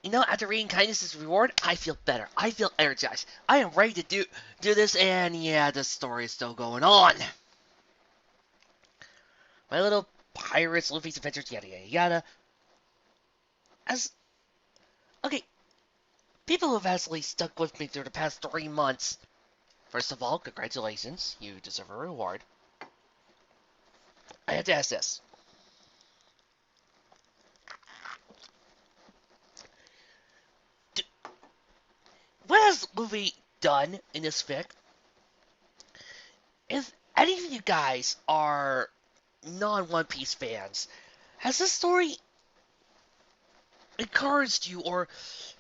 You know, after reading Kindness's Reward, I feel better. I feel energized. I am ready to do this, and yeah, the story is still going on. My little pirates, Luffy's adventures, yada yada yada. As okay, people who have actually stuck with me through the past 3 months. First of all, congratulations. You deserve a reward. I have to ask this. What has Luffy done in this fic? If any of you guys are non-One Piece fans, has this story encouraged you or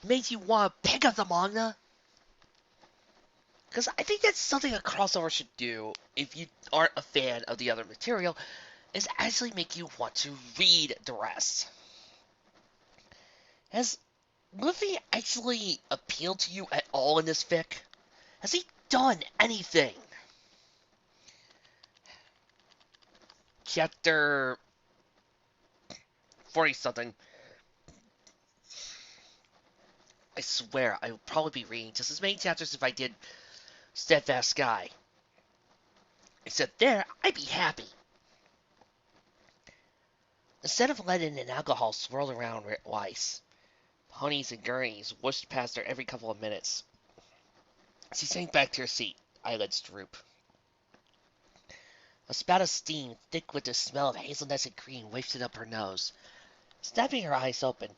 made you want to pick up the manga? Because I think that's something a crossover should do if you aren't a fan of the other material, is actually make you want to read the rest. Has Luffy actually appealed to you at all in this fic? Has he done anything? Chapter 40 something. I swear I would probably be reading just as many chapters if I did Steadfast Sky. Except there, I'd be happy. Instead of letting an alcohol swirl around Weiss, ponies and gurneys whooshed past her every couple of minutes. She sank back to her seat, eyelids droop. A spout of steam, thick with the smell of hazelnuts and cream, wafted up her nose. Snapping her eyes open,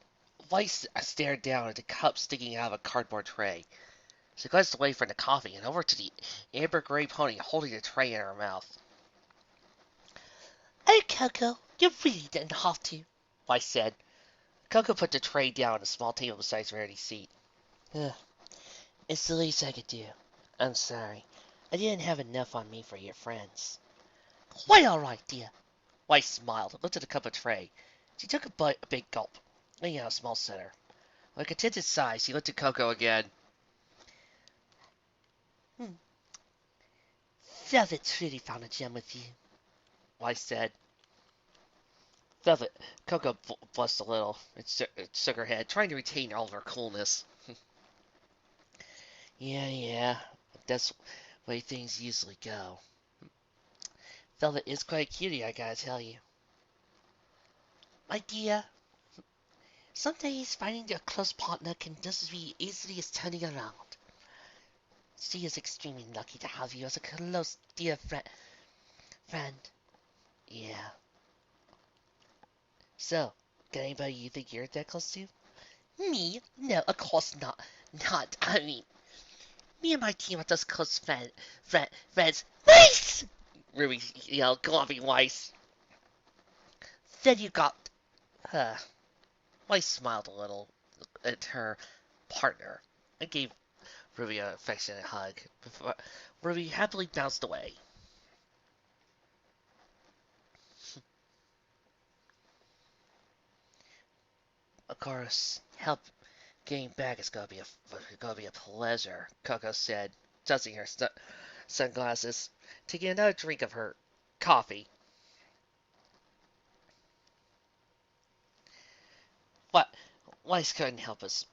Weiss stared down at the cup sticking out of a cardboard tray. She glanced away from the coffee and over to the amber-gray pony holding the tray in her mouth. "Oh, Coco, you really didn't have to," Weiss said. Coco put the tray down on a small table beside Rarity's seat. "Ugh, it's the least I could do. I'm sorry. I didn't have enough on me for your friends." "Quite all right, dear." Weiss smiled, lifted a cup of tray. She took a big gulp, laying out a small center. With a contented sigh, she looked at Coco again. "Hmm, Velvet truly found a gem with you," Weiss said. Velvet, Coco blushed a little and shook her head, trying to retain all of her coolness. Yeah, that's the way things usually go. Velvet is quite cutie, I gotta tell you. My dear, some days finding a close partner can just be easily as turning around. She is extremely lucky to have you as a close, dear friend. Yeah. So, got anybody you think you're that close to? Me? No, of course not. I mean, me and my team are just close friends. Weiss! Ruby yelled, globbing Weiss. Then you got her. Weiss smiled a little at her partner and gave Ruby an affectionate hug before Ruby happily bounced away. Of course, help getting back is gonna be a pleasure, Coco said, adjusting her sunglasses, taking another drink of her coffee. What? Weiss couldn't help us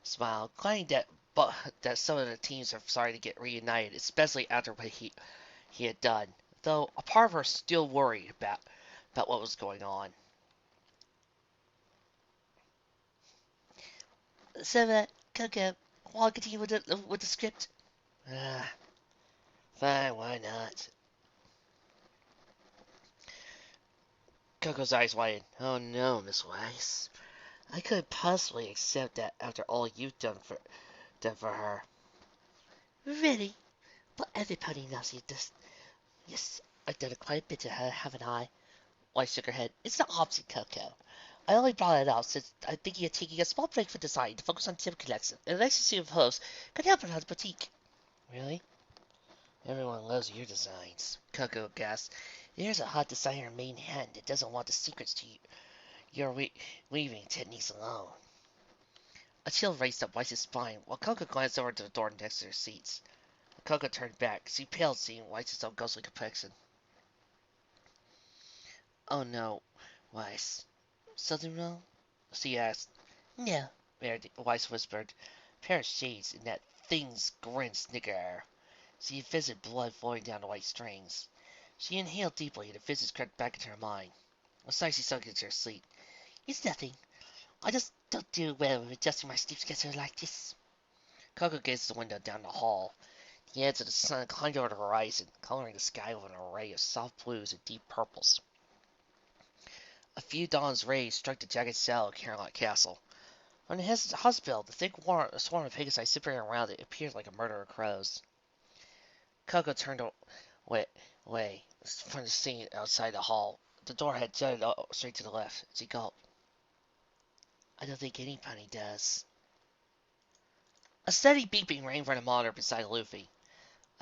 smile, claiming that some of the teams are sorry to get reunited, especially after what he had done. Though a part of her still worried about what was going on. So, Coco, want to continue with the script? Ah, fine, why not? Coco's eyes widened. Oh no, Miss Weiss. I couldn't possibly accept that after all you've done for her. Really? But everybody knows you just. Yes, I've done quite a bit to her, haven't I? Weiss shook her head. It's not opposite, Coco. I only brought it up since I think you're taking a small break from design to focus on tip collection, and the legacy of hopes could help around the boutique. Really? Everyone loves your designs, Coco gasped. There's a hot designer in Manhattan that doesn't want the secrets to your weaving techniques alone. A chill raced up Weiss's spine while Coco glanced over to the door next to their seats. Coco turned back. She paled, seeing Weiss's own ghostly complexion. "Oh no, Weiss. Something wrong?" she asked. "No. Weiss whispered. A pair of shades in that thing's grin snigger. She envisioned blood flowing down the white strings. She inhaled deeply, and the visions crept back into her mind. A sigh, she sunk into her sleep. It's nothing. I just don't do well with adjusting my sleep schedule like this. Coco gazed at the window down the hall. The edge of the sun climbed over the horizon, coloring the sky with an array of soft blues and deep purples. A few dawn's rays struck the jagged cell of Caroline Castle. From the hospital, the thick swarm of Pegasi zipping around it appeared like a murder of crows. Coco turned away from the scene outside the hall. The door had jutted straight to the left. She gulped. I don't think any pony does. A steady beeping rang from the monitor beside Luffy.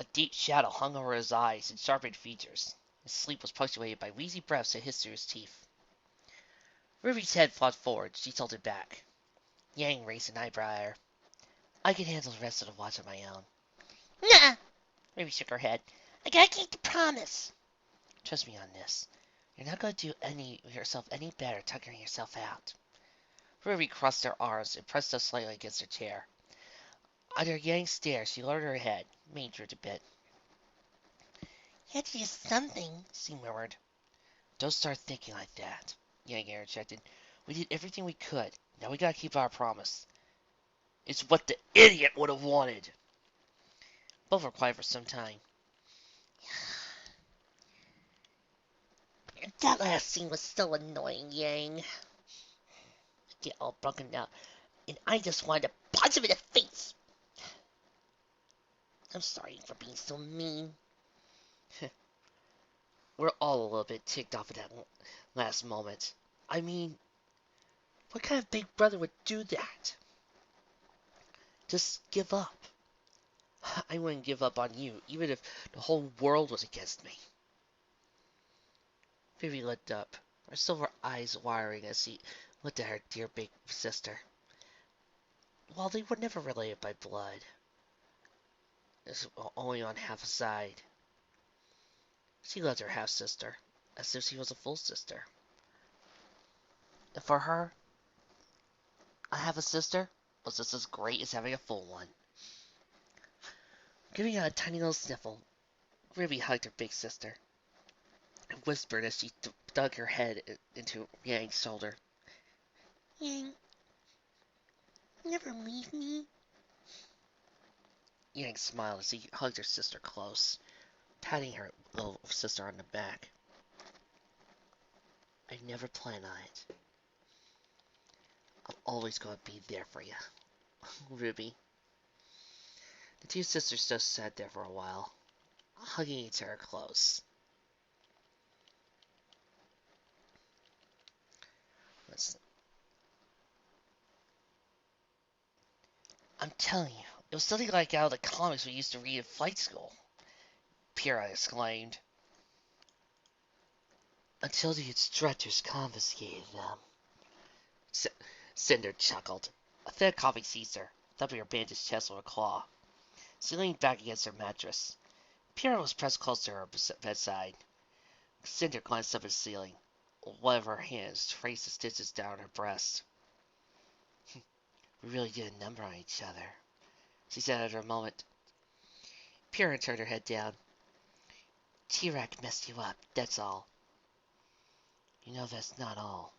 A deep shadow hung over his eyes and sharpened features. His sleep was punctuated by wheezy breaths that hissed through his teeth. Ruby's head flopped forward. She tilted back. Yang raised an eyebrow. I can handle the rest of the watch on my own. Nah! Ruby shook her head. I gotta keep the promise. Trust me on this. You're not gonna do yourself any better tucking yourself out. Ruby crossed her arms and pressed up slightly against her chair. Under Yang's stare, she lowered her head, mane drooped a bit. You had to do something, she murmured. Don't start thinking like that, Yang interjected. We did everything we could. Now we gotta keep our promise. It's what the idiot would have wanted. Both were quiet for some time. That last scene was so annoying, Yang. I get all broken out, and I just wanted to punch him in the face. I'm sorry for being so mean. We're all a little bit ticked off at that last moment. I mean, what kind of big brother would do that? Just give up. I wouldn't give up on you, even if the whole world was against me. Vivi looked up, her silver eyes wiring as she looked at her dear big sister. While they were never related by blood, only on half a side, she loved her half-sister, as if she was a full sister. And for her, a half-sister was just as great as having a full one. Giving out a tiny little sniffle, Ruby hugged her big sister and whispered as she dug her head into Yang's shoulder. Yang, never leave me. Yang smiled as he hugged her sister close, patting her little sister on the back. I never plan on it. I'm always going to be there for you, Ruby. The two sisters just sat there for a while, hugging each other close. I'm telling you, it was something like out of the comics we used to read in flight school, Pyrrha exclaimed. Until the instructors confiscated them. Cinder chuckled. A thin coughing seized her, thumping her bandaged chest with a claw. She leaned back against her mattress. Pyrrha was pressed close to her bedside. Cinder glanced up at the ceiling. One of her hands traced the stitches down her breast. We really did a number on each other, she said after a moment. Pyrrha turned her head down. T-Rex messed you up, that's all. You know that's not all.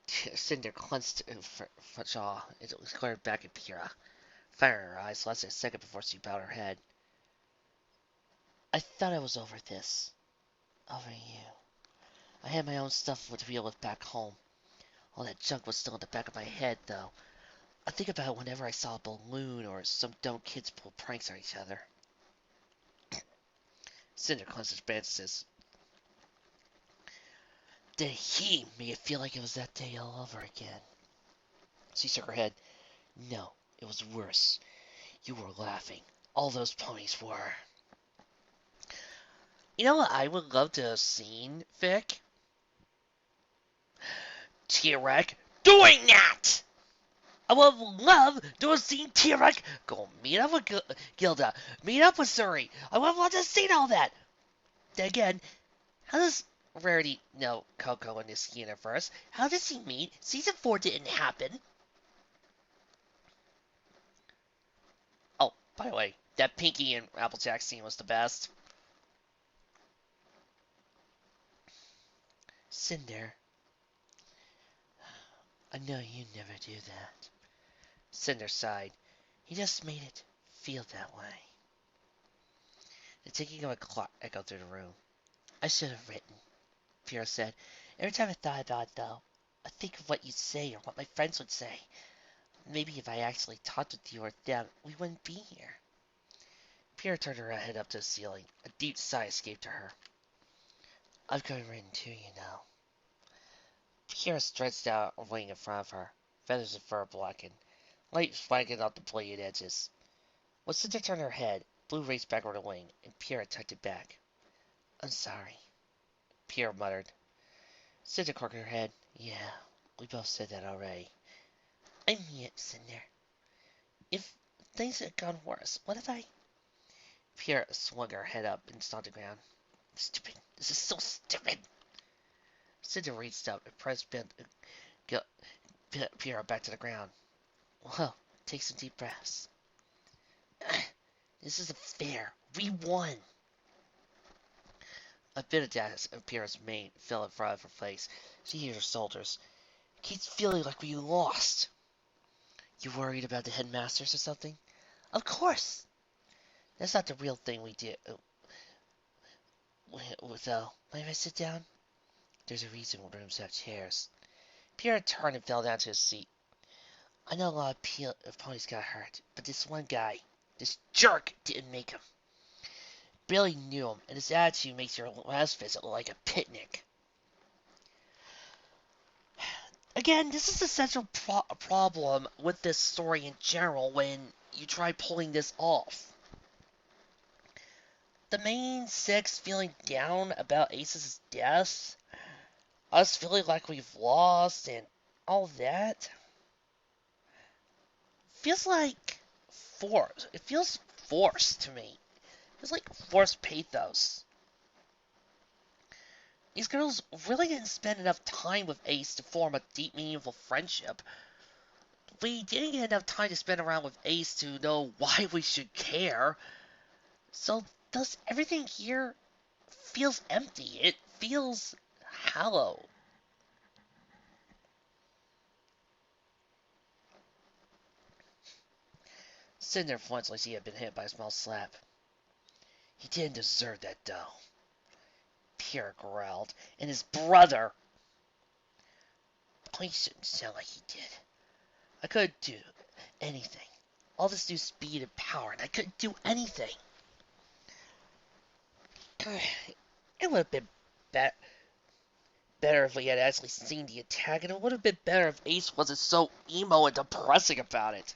Cinder clenched her jaw and glared back at Pyrrha, fire in her eyes less than a second before she bowed her head. I thought I was over this. Over you. I had my own stuff to deal with back home. All that junk was still in the back of my head, though. I think about it whenever I saw a balloon or some dumb kids pull pranks on each other. Cinder clenched his bandages. Then he made it feel like it was that day all over again. She shook her head. No, it was worse. You were laughing. All those ponies were. You know what I would love to have seen, Vic? T-Rex doing that! I would love to have seen T-Rex go meet up with Gilda, meet up with Suri. I would have loved to have seen all that. Then again, how does Rarity know Coco in this universe? How does he meet? Season 4 didn't happen. By the way, that Pinky and Applejack scene was the best. Cinder, I know you never do that. Cinder sighed. He just made it feel that way. The ticking of a clock echoed through the room. I should have written, Pierre said. Every time I thought about it, though, I think of what you'd say or what my friends would say. Maybe if I actually talked with you or them, we wouldn't be here. Pierre turned her head up to the ceiling. A deep sigh escaped her. I've got it written too, you know. Pierre stretched out a wing in front of her. Feathers of fur blackened. Light flanking out the bladed edges. When Cinder turned her head, Blue raced backward a wing, and Pierre tucked it back. I'm sorry, Pierre muttered. Cinder cocked her head. Yeah, we both said that already. I mean it, Cinder. If things had gone worse, what if I... Pierre swung her head up and stomped the ground. Stupid. This is so stupid. Cinder reached up and pressed Pierre back to the ground. Well, take some deep breaths. This isn't fair. We won. A bit of gas of Pierre's mane fell in front of her face. She hit her shoulders. It keeps feeling like we lost. You worried about the headmasters or something? Of course. That's not the real thing we did. Mind if I sit down? There's a reason rooms have chairs. Pierre turned and fell down to his seat. I know a lot of ponies got hurt, but this one guy, this jerk, didn't make him. Barely knew him, and his attitude makes your last visit look like a picnic. Again, this is the central problem with this story in general when you try pulling this off. The main six feeling down about Ace's death, us feeling like we've lost, and all that, feels like forced. It feels forced to me. It's like forced pathos. These girls really didn't spend enough time with Ace to form a deep, meaningful friendship. We didn't get enough time to spend around with Ace to know why we should care. So, thus, everything here feels empty. It feels hollow. Cinder flinched like he had been hit by a small slap. He didn't deserve that, though. Pierre growled. And his brother! Please shouldn't sound like he did. I couldn't do anything. All this new speed and power, and I couldn't do anything. It would have been better if we had actually seen the attack, and it would have been better if Ace wasn't so emo and depressing about it.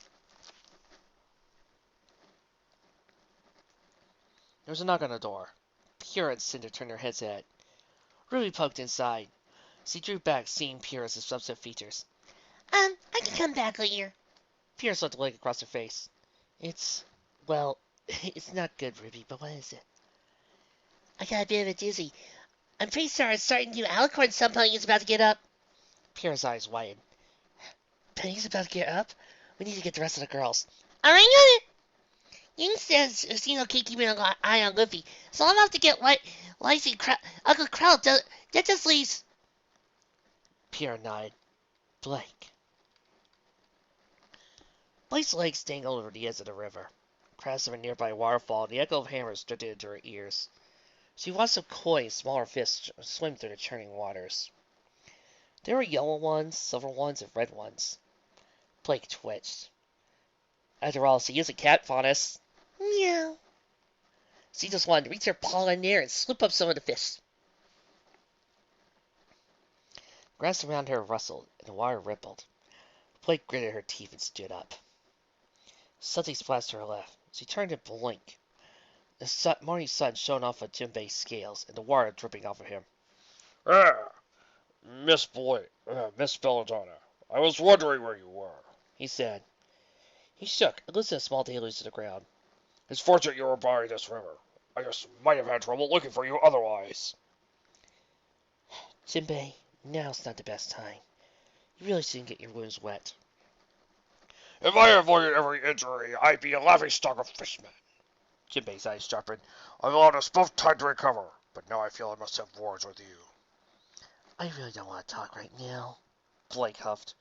There was a knock on the door. Pierre and Cinder turned their heads at it. Ruby poked inside. She drew back, seeing Pierre's subset features. I can come back later. Pierre swept a leg across her face. Well, it's not good, Ruby, but what is it? I got a bit of a dizzy. I'm pretty sure I'm starting to do alicorn some point is about to get up. Pierre's eyes widened. Penny's about to get up? We need to get the rest of the girls. Alright, got it. Ying says Cino can't keep an eye on Luffy, so I'm off to get Lacey Uncle Krell. That just leaves... Pierre nodded. Blank. Blake's legs dangled over the edge of the river. Crash of a nearby waterfall, and the echo of hammers drifted into her ears. She watched some koi, smaller fish swim through the churning waters. There were yellow ones, silver ones, and red ones. Blake twitched. After all, she is a cat faunus. Meow. She just wanted to reach her paw in there and slip up some of the fish. Grass around her rustled, and the water rippled. Blake gritted her teeth and stood up. Something splashed to her left. She turned to blink. The morning sun shone off of Jinbei's scales, and the water dripping off of him. Miss Belladonna, I was wondering where you were, he said. He shook and loosened a small deluge to the ground. It's fortunate you were by this river. I just might have had trouble looking for you otherwise. Jinbei, now's not the best time. You really shouldn't get your wounds wet. If I avoided every injury, I'd be a laughingstock of fishmen. Jinbei's eyes sharpened. I've allowed us both time to recover, but now I feel I must have words with you. I really don't want to talk right now, Blake huffed.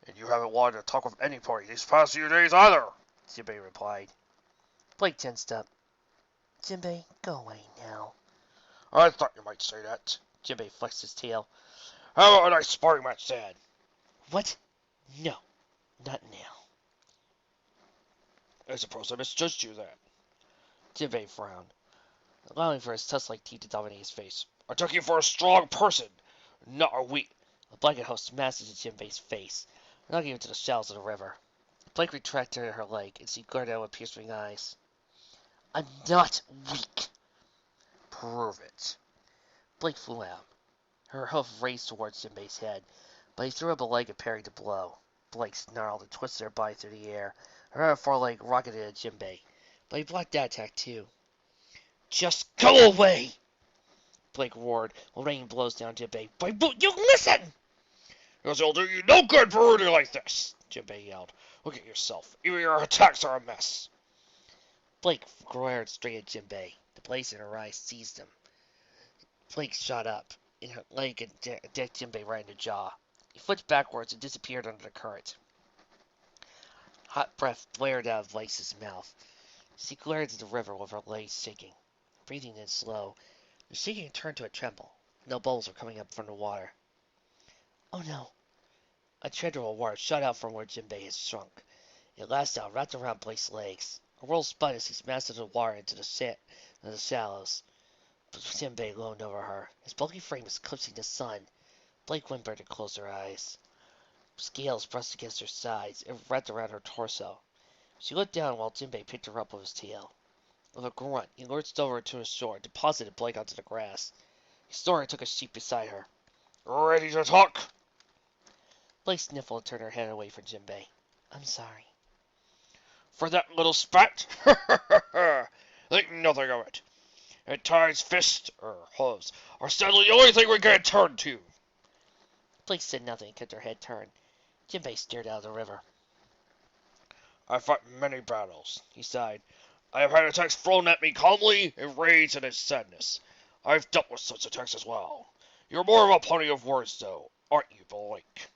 And you haven't wanted to talk with anybody these past few days either, Jinbei replied. Blake tensed up. Jinbei, go away now. I thought you might say that. Jinbei flexed his tail. How about a nice sparring match, Dad? What? No, not now. I suppose I misjudged you then. Jinbei frowned, allowing for his tusk-like teeth to dominate his face. I took you for a strong person, not a weak. A blanket host smashed into Jinbei's face, knocking him to the shallows of the river. Blake retracted her leg, and she glared at him with piercing eyes. I'm not weak. Prove it. Blake flew out. Her hoof raced towards Jinbei's head, but he threw up a leg and parried the blow. Blake snarled and twisted her body through the air. Her other foreleg rocketed at Jinbei, but he blocked that attack too. Just go away! Blake roared, while raining blows down Jinbei. But won't you listen? Because it'll do you no good brooding like this, Jinbei yelled. Look at yourself. Even your attacks are a mess. Blake glared straight at Jinbei. The blaze in her eyes seized him. Blake shot up, and her leg decked Jinbei right in the jaw. He flipped backwards and disappeared under the current. Hot breath blared out of Blake's mouth. She glared at the river with her legs shaking. Breathing in slow, the shaking turned to a tremble. No bubbles were coming up from the water. Oh no! A treadle of water shot out from where Jinbei had shrunk. It lashed out, wrapped around Blake's legs. A whirl spun as he smashed into the water into the shallows. But Jinbei loomed over her. His bulky frame was eclipsing the sun. Blake whimpered and closed her eyes. Scales brushed against her sides and wrapped around her torso. She looked down while Jinbei picked her up with his tail. With a grunt, he lurched over to his shore and deposited Blake onto the grass. He snorted and took a seat beside her. Ready to talk? Blake sniffled and turned her head away from Jinbei. I'm sorry. For that little spat? Think nothing of it. At times, fists, or hooves, are sadly the only thing we can turn to. Blake said nothing and kept her head turned. Jinbei stared out of the river. I fought many battles, he sighed. I have had attacks thrown at me calmly, in rage, and in sadness. I've dealt with such attacks as well. You're more of a pony of words, though, aren't you, Blake?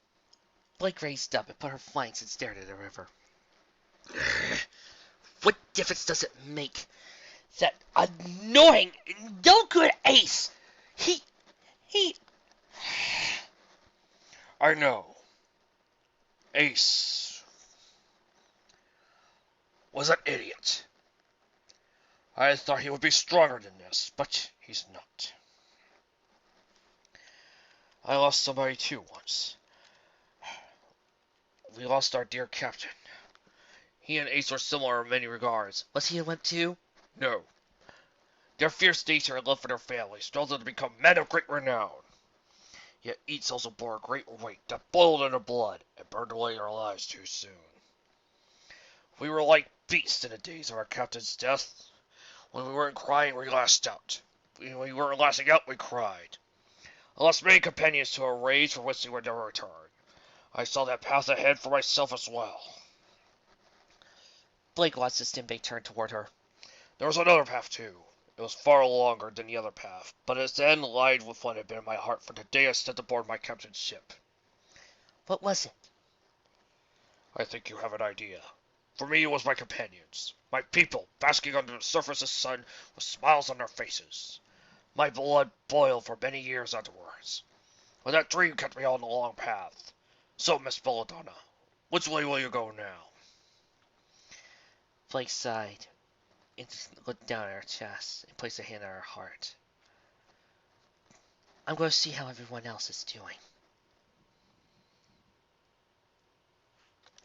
Blake raised up and put her flanks and stared at the river. What difference does it make? That annoying, no good ace! He... I know. Ace was an idiot. I thought he would be stronger than this, but he's not. I lost somebody too once. We lost our dear captain. He and Ace were similar in many regards. Was he a wimp too? No. Their fierce nature and love for their families drove them to become men of great renown. Yet each also bore a great weight that boiled in their blood and burned away their lives too soon. We were like beasts in the days of our captain's death. When we weren't crying, we lashed out. When we weren't lashing out, we cried. I lost many companions to a rage from which they would never return. I saw that path ahead for myself as well. Blake watched as Jinbei turn toward her. There was another path, too. It was far longer than the other path, but its end lied with what had been in my heart from the day I stepped aboard my captain's ship. What was it? I think you have an idea. For me, it was my companions. My people, basking under the surface of the sun with smiles on their faces. My blood boiled for many years afterwards. But that dream kept me on the long path. So, Miss Belladonna, which way will you go now? Blake sighed and looked down at her chest and placed a hand on her heart. I'm going to see how everyone else is doing.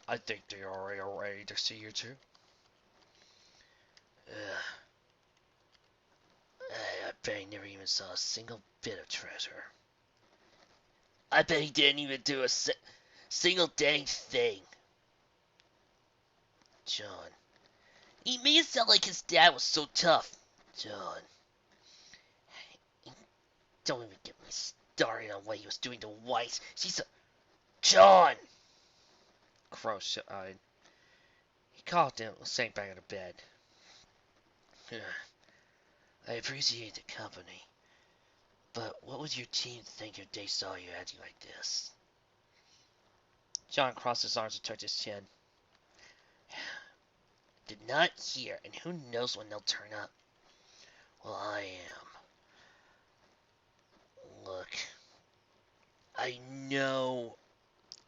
I think they are ready to see you too. I bet he never even saw a single bit of treasure. I bet he didn't even do a single dang thing. John. He made it sound like his dad was so tough. John. Don't even get me started on what he was doing to Weiss. She's a... John! Crow sighed. He coughed and sank back into bed. I appreciate the company, but what would your team think if they saw you acting like this? John crossed his arms and tucked his chin. Did not hear, and who knows when they'll turn up. Well, I am. Look, I know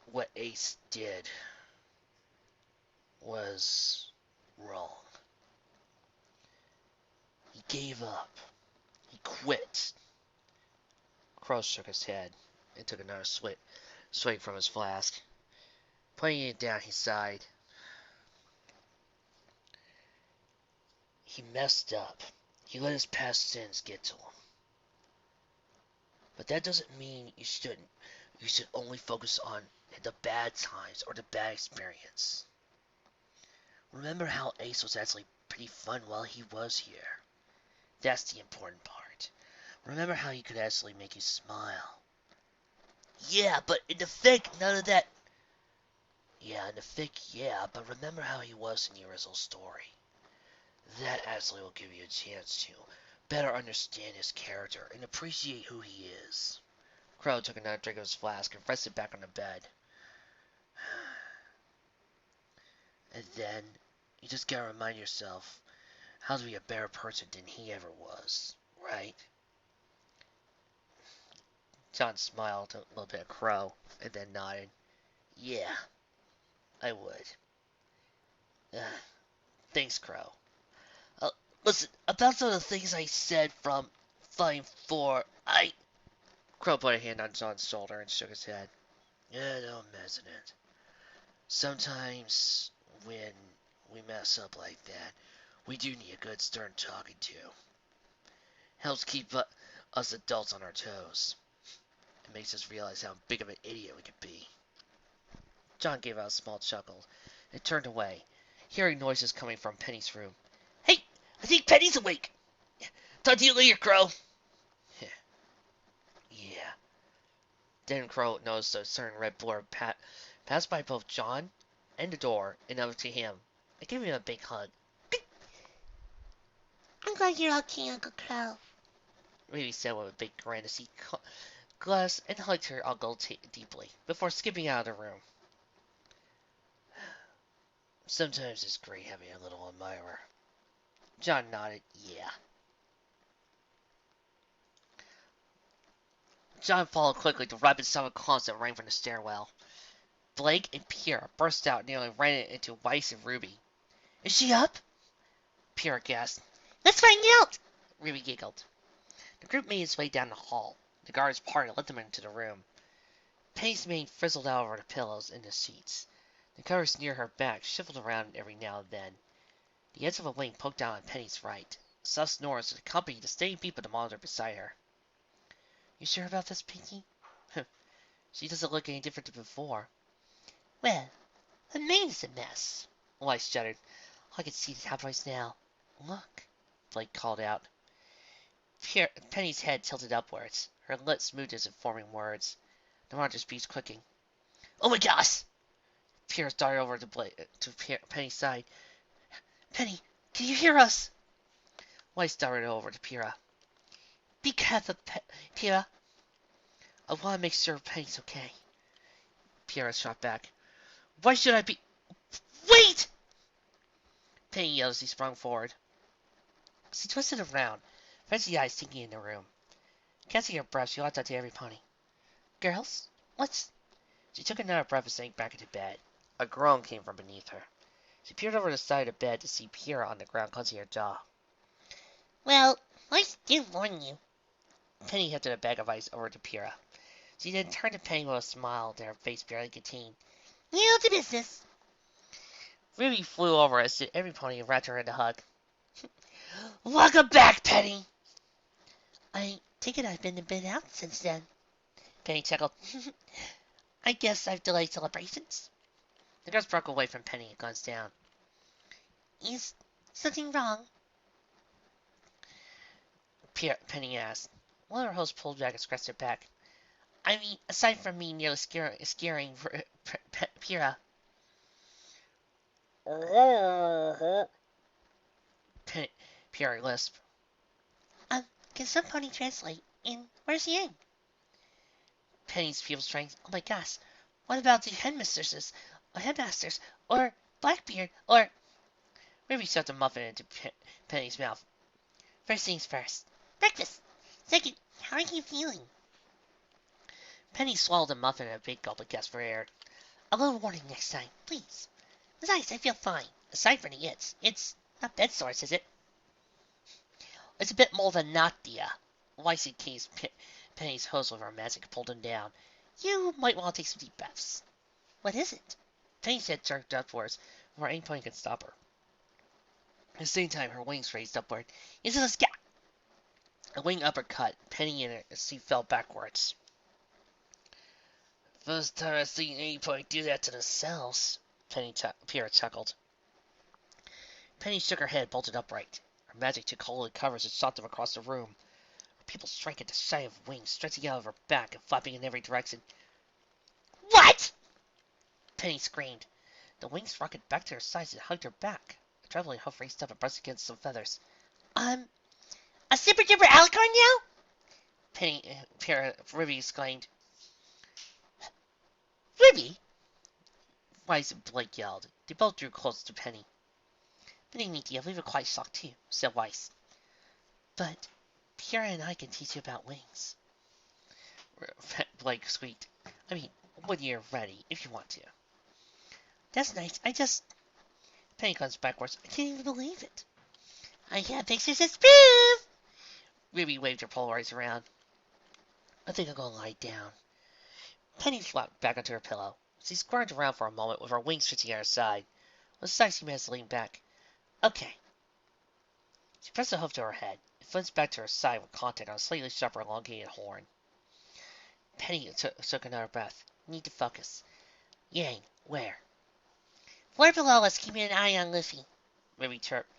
what Ace did was wrong. He gave up. He quit. Crow shook his head and took another swig from his flask. Putting it down, he sighed. He messed up. He let his past sins get to him. But that doesn't mean you shouldn't. You should only focus on the bad times or the bad experience. Remember how Ace was actually pretty fun while he was here. That's the important part. Remember how he could actually make you smile. Yeah, but in the fic, none of that. Yeah, in the fic, yeah, but remember how he was in the original story. That actually will give you a chance to better understand his character and appreciate who he is. Crow took another drink of his flask and rested back on the bed. And then, you just gotta remind yourself how to be a better person than he ever was, right? John smiled a little bit at Crow and then nodded. Yeah, I would. Thanks, Crow. Uh, Listen, about some of the things I said from Fine 4, Crow put a hand on John's shoulder and shook his head. Yeah, don't mess in it. Sometimes, when we mess up like that, we do need a good stern talking to. Helps keep us adults on our toes. It makes us realize how big of an idiot we can be. John gave out a small chuckle and turned away, hearing noises coming from Penny's room. Hey, I think Penny's awake. Talk to you later, Crow. Yeah. Then Crow noticed a certain red blur pass by both John and the door and over to him. I gave him a big hug. I'm glad you're okay, Uncle Crow. Ruby said with a big grin as he glanced and hugged her uncle deeply before skipping out of the room. Sometimes it's great having a little admirer. John nodded, yeah. John followed quickly the rapid sound of calls that rang from the stairwell. Blake and Pierre burst out, nearly ran into Weiss and Ruby. Is she up? Pierre gasped. Let's find out! Ruby giggled. The group made its way down the hall. The guards parted and let them into the room. Penny's mane frizzled out over the pillows and the sheets. The covers near her back shuffled around every now and then. The edge of a wing poked out on Penny's right. Soft snores accompanied the steady beep of the monitor beside her. You sure about this, Pinky? She doesn't look any different than before. Well, her mane's a mess. Weiss shuddered. I can see the tabloids now. Look, Blake called out. Penny's head tilted upwards. Her lips moved as if forming words. The monitor's speech clicking. Oh my gosh! Pierre darted over to Penny's side. Penny, can you hear us? Weiss darted over to Pierre. Be careful, Pierre. I want to make sure Penny's okay. Pierre shot back. Why should I be... Wait! Penny yelled as he sprung forward. She twisted around, fancy eyes sinking in the room. Catching her breath, she walked out to every pony. Girls, what's... She took another breath and sank back into bed. A groan came from beneath her. She peered over the side of the bed to see Pierre on the ground, clenching her jaw. Well, I did warn you. Penny hefted a bag of ice over to Pierre. She then turned to Penny with a smile that her face barely contained. You know the business. Ruby flew over as did every pony and wrapped her in a hug. Welcome back, Penny. I take it I've been a bit out since then. Penny chuckled. I guess I've delayed celebrations. The girls broke away from Penny and glanced down. Is something wrong? Penny asked. One of her hosts pulled back and scratched her back. I mean, aside from me nearly scaring Pierre. Pierre lisped. Can some pony translate? And where's Yang? Penny's feeble strength. Oh my gosh. What about the headmistresses, or headmasters, or Blackbeard, or... Ruby shoved a muffin into Penny's mouth. First things first. Breakfast. Second, how are you feeling? Penny swallowed the muffin in a big gulp and gasped for air. A little warning next time, please. Besides, I feel fine. Aside from the it's not bed sores, is it? It's a bit more than not, dear. Lacey teased Penny's hose with her magic and pulled him down. You might want to take some deep breaths. What is it? Penny's head jerked upwards before any pony could stop her. At the same time, her wings raised upward. Into the sky. A wing uppercut. Penny in it as she fell backwards. First time I've seen any pony do that to themselves, Pierre chuckled. Penny shook her head, bolted upright. Her magic took hold of the covers and shot them across the room. People shrank at the sight of wings stretching out of her back and flapping in every direction. What? Penny screamed. The wings rocketed back to her sides and hugged her back. A traveling hoof raced up and brushed against some feathers. A super duper alicorn now? Ruby exclaimed. Ruby? Weiss and Blake yelled. They both drew close to Penny. Believe me, dear, we were quite shocked too, said Weiss. But Pierre and I can teach you about wings. Blake squeaked. I mean, when you're ready, if you want to. That's nice. Penny glanced backwards. I can't even believe it. I have pictures as proof! Ruby waved her Polaroids around. I think I'm gonna lie down. Penny flopped back onto her pillow. She squirmed around for a moment with her wings stretching at her side. With a sigh, she managed to lean back. Okay. She pressed the hoof to her head. It flinched back to her side with contact on a slightly sharper, elongated horn. Penny took another breath. Need to focus. Yang, where? Floor below us, keeping an eye on Luffy. Ruby chirped.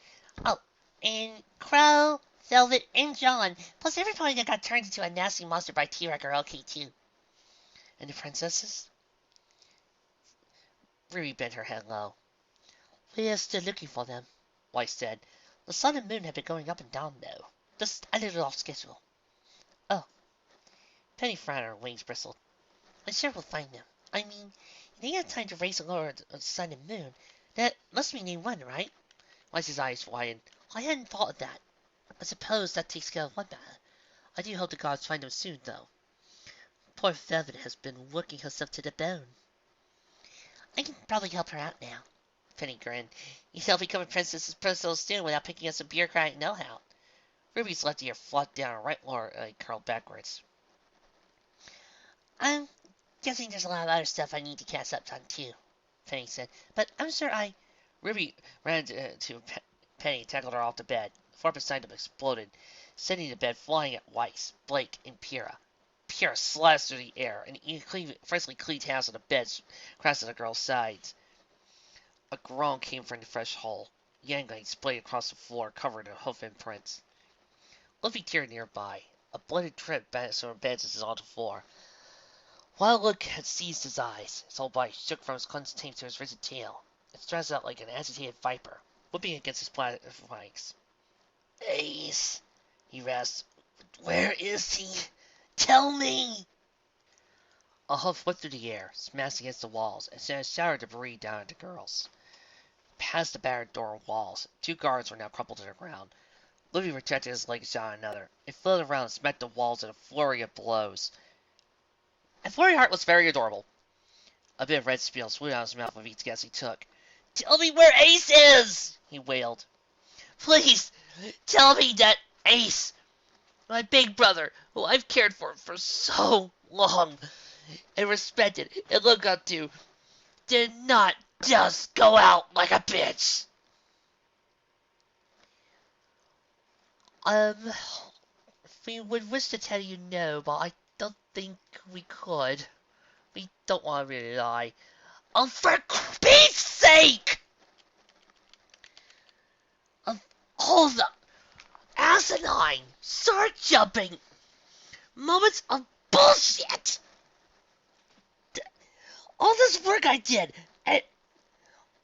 Oh, and Crow, Velvet, and John. Plus every pony that got turned into a nasty monster by T-Rex are okay too. And the princesses? Ruby bent her head low. We are still looking for them, Weiss said. The sun and moon have been going up and down, though. Just a little off schedule. Oh. Penny frowned and her wings bristled. I'm sure we'll find them. I mean, they had time to race along the sun and moon. That must mean they won, right? Weiss's eyes widened. I hadn't thought of that. I suppose that takes care of one matter. I do hope the gods find them soon, though. Poor Velvet has been working herself to the bone. I can probably help her out now. Penny grinned. You'll become a princess's personal soon without picking up some bureaucratic know-how. Ruby's left ear flopped down, her right lower leg curled backwards. I'm guessing there's a lot of other stuff I need to catch up on, too, Penny said. But I'm sure Ruby ran to Penny and tackled her off the bed. The floor beside them exploded, sending the bed flying at Weiss, Blake, and Pyrrha. Pyrrha slashed through the air, and freshly cleaned hands on the bed crashed at the girl's sides. A groan came from the fresh hole. Yang splayed across the floor, covered in hoof imprints. Luffy teared nearby. A blooded drip bounced from her bed as onto the floor. Wild look had seized his eyes. His whole body shook from his clenched teeth to his rigid tail. It stretched out like an agitated viper, whipping against his flanks. Ace, he rasped. Where is he? Tell me! A hoof whipped through the air, smashed against the walls, and sent a shower of debris down at the girls. Past the battered door walls, 2 guards were now crumpled to the ground. Luffy protected his leg shot at another. It fluttered around and smacked the walls in a flurry of blows. And Flurry Heart was very adorable. A bit of red spill spewed out of his mouth with each guess he took. Tell me where Ace is! He wailed. Please, tell me that Ace, my big brother, who I've cared for so long, and respected and looked up to, did not just go out like a bitch. We would wish to tell you no, but I don't think we could. We don't want to really lie. Oh, for Pete's sake! Of all the asinine, sword-jumping moments of bullshit! All this work I did, and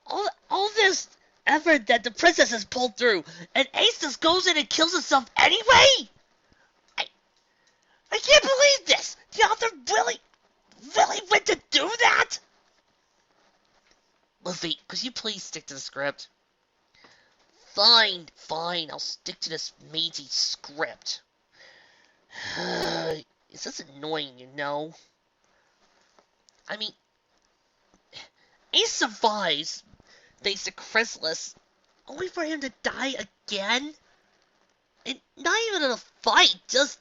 all this effort that the princess has pulled through, and Ace just goes in and kills himself anyway? I, I can't believe this! The author really went to do that? Luffy, could you please stick to the script? Fine, I'll stick to this mazy script. It's just annoying, you know? I mean, Ace survives thanks to Chrysalis, only for him to die again? And not even in a fight, just...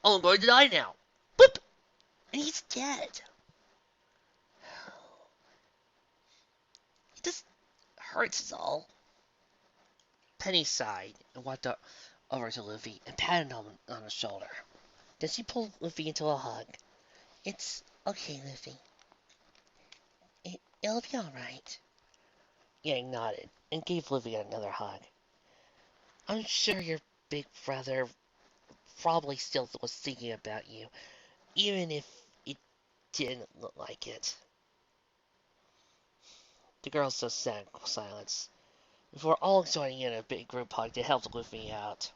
Oh, I'm going to die now. Boop! And he's dead. It just hurts is all. Penny sighed and walked over to Luffy and patted him on the shoulder. Then she pulled Luffy into a hug. It's okay, Luffy. It'll be alright. Yang nodded and gave Luffy another hug. I'm sure your big brother probably still was thinking about you, even if it didn't look like it. The girls just sat in silence, before all joining in a big group hug to help Luffy out.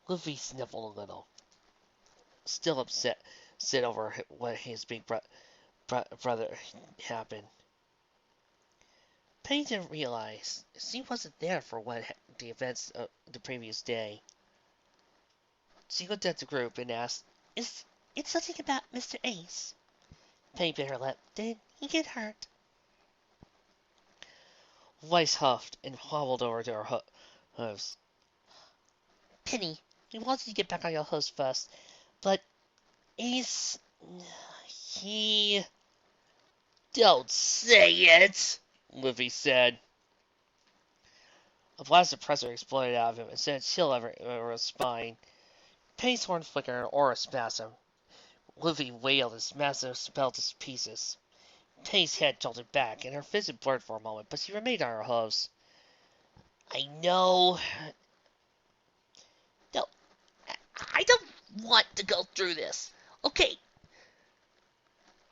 Luffy sniffled a little, still upset over what his big brother happened. Penny didn't realize she wasn't there for the events of the previous day. She looked at the group and asked, Is it something about Mr. Ace? Penny bit her lip. Did he get hurt? Weiss huffed and hobbled over to her hooves. Penny, we wanted to get back on your hooves first, but Ace... he... Don't say it, Luffy said. A blast of pressure exploded out of him and sent a chill over his spine. Penny's horn flickered and aura spasm. Luffy wailed and smashed the spell to pieces. Penny's head jolted back, and her vision blurred for a moment, but she remained on her hooves. I know... No, I don't want to go through this. Okay,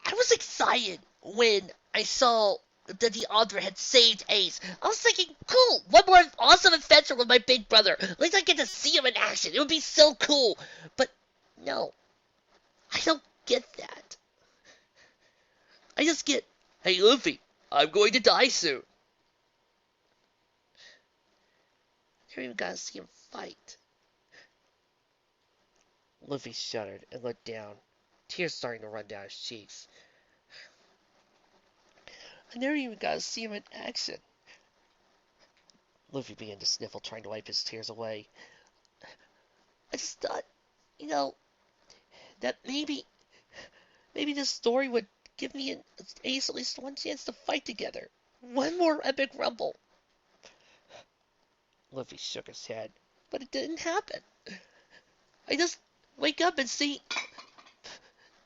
I was excited when I saw that the author had saved Ace. I was thinking, cool, one more awesome adventure with my big brother. At least I get to see him in action. It would be so cool. But no, I don't get that. I just get, hey Luffy, I'm going to die soon. I never even got to see him fight. Luffy shuddered and looked down, tears starting to run down his cheeks. I never even got to see him in action. Luffy began to sniffle, trying to wipe his tears away. I just thought, that maybe this story would give me and Ace at least one chance to fight together. One more epic rumble. Luffy shook his head, but it didn't happen. I just wake up and see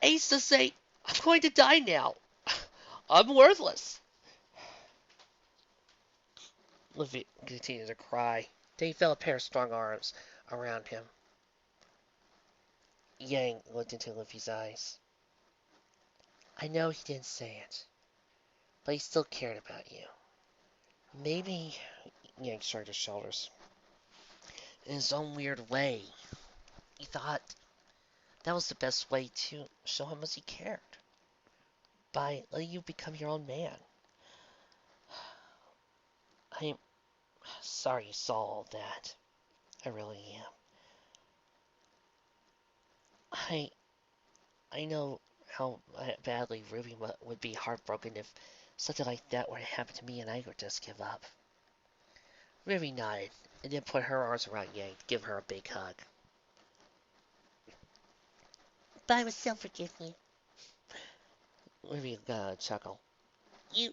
Ace just say, I'm going to die now. I'm worthless. Luffy continued to cry. Then he felt a pair of strong arms around him. Yang looked into Luffy's eyes. I know he didn't say it, but he still cared about you. Maybe, Yang shrugged his shoulders. In his own weird way, he thought that was the best way to show how much he cared. By letting you become your own man. I'm sorry you saw all that. I really am. I know how badly Ruby would be heartbroken if something like that were to happen to me and I would just give up. Ruby nodded and then put her arms around Yang to give her a big hug. But I would still forgive you. Ruby got a chuckle. You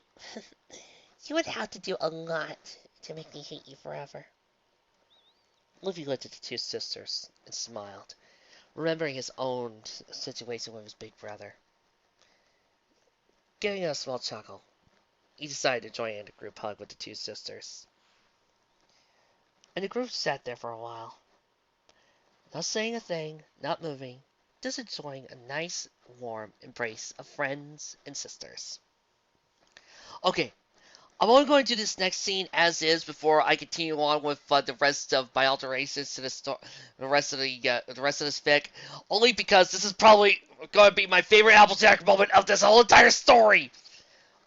would have to do a lot to make me hate you forever. Luffy looked at the two sisters and smiled, remembering his own situation with his big brother. Giving a small chuckle, he decided to join in a group hug with the two sisters. And the group sat there for a while, not saying a thing, not moving, just enjoying a nice, warm embrace of friends and sisters. Okay, I'm only going to do this next scene as is before I continue on with the rest of my alterations to the rest of the rest of this fic. Only because this is probably going to be my favorite Applejack moment of this whole entire story.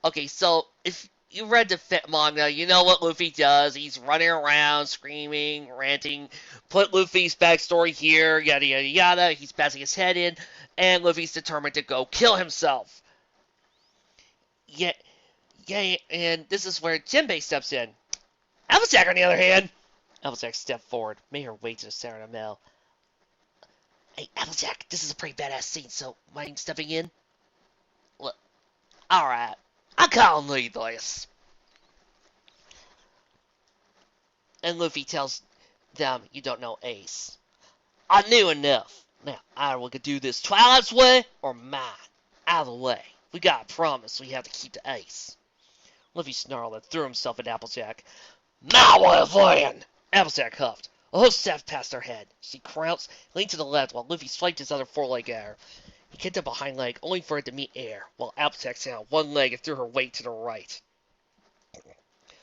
Okay, so if you read the fic manga, you know what Luffy does. He's running around, screaming, ranting. Put Luffy's backstory here, yada yada yada. He's passing his head in, and Luffy's determined to go kill himself. Yet. Yeah, and this is where Jinbei steps in. Applejack, on the other hand, Applejack stepped forward, made her way to the center of the mill. Hey, Applejack, this is a pretty badass scene, so mind stepping in? Look, alright, I can't lead this. And Luffy tells them, you don't know Ace. I knew enough. Now, either we could do this Twilight's way or mine. Either way, we got a promise we have to keep the Ace. Luffy snarled and threw himself at Applejack. My way of land! Applejack huffed. A hoof stepped past her head. She crouched, leaned to the left while Luffy swiped his other foreleg at her. He kicked up a hind leg, only for it to meet air, while Applejack sat on one leg and threw her weight to the right.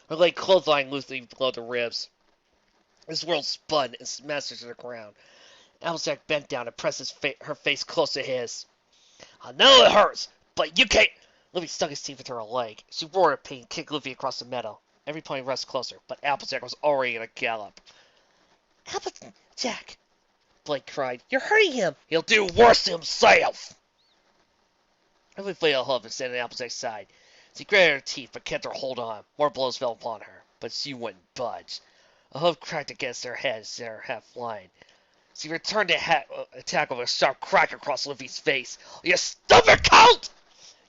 Her leg clotheslined Luffy below the ribs. His world spun and smashed her to the ground. Applejack bent down and pressed her face close to his. I know it hurts, but you can't... Luffy stuck his teeth into her leg. She roared in pain and kicked Luffy across the meadow. Every pony rushed closer, but Applejack was already in a gallop. Applejack! Blake cried. You're hurting him! He'll do worse to himself! Luffy flew a hoof and stayed at Applejack's side. She gritted her teeth, but kept her hold on. More blows fell upon her, but she wouldn't budge. A hoof cracked against her head, sent her half flying. She returned the attack with a sharp crack across Luffy's face. You stupid colt!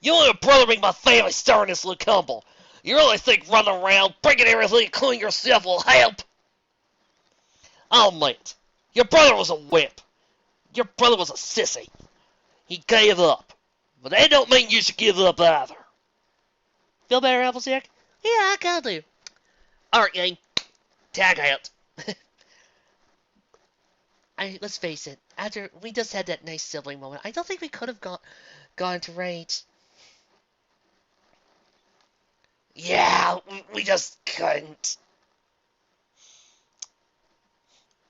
You and your brother make my family stir in this look humble. You really think running around, breaking everything, including yourself, will help? I'll admit it. Your brother was a wimp. Your brother was a sissy. He gave up. But that don't mean you should give up either. Feel better, Applejack? Yeah, I kinda do. Alright, gang. Tag out. Let's face it. After we just had that nice sibling moment, I don't think we could have gone to rage. Yeah, we just couldn't.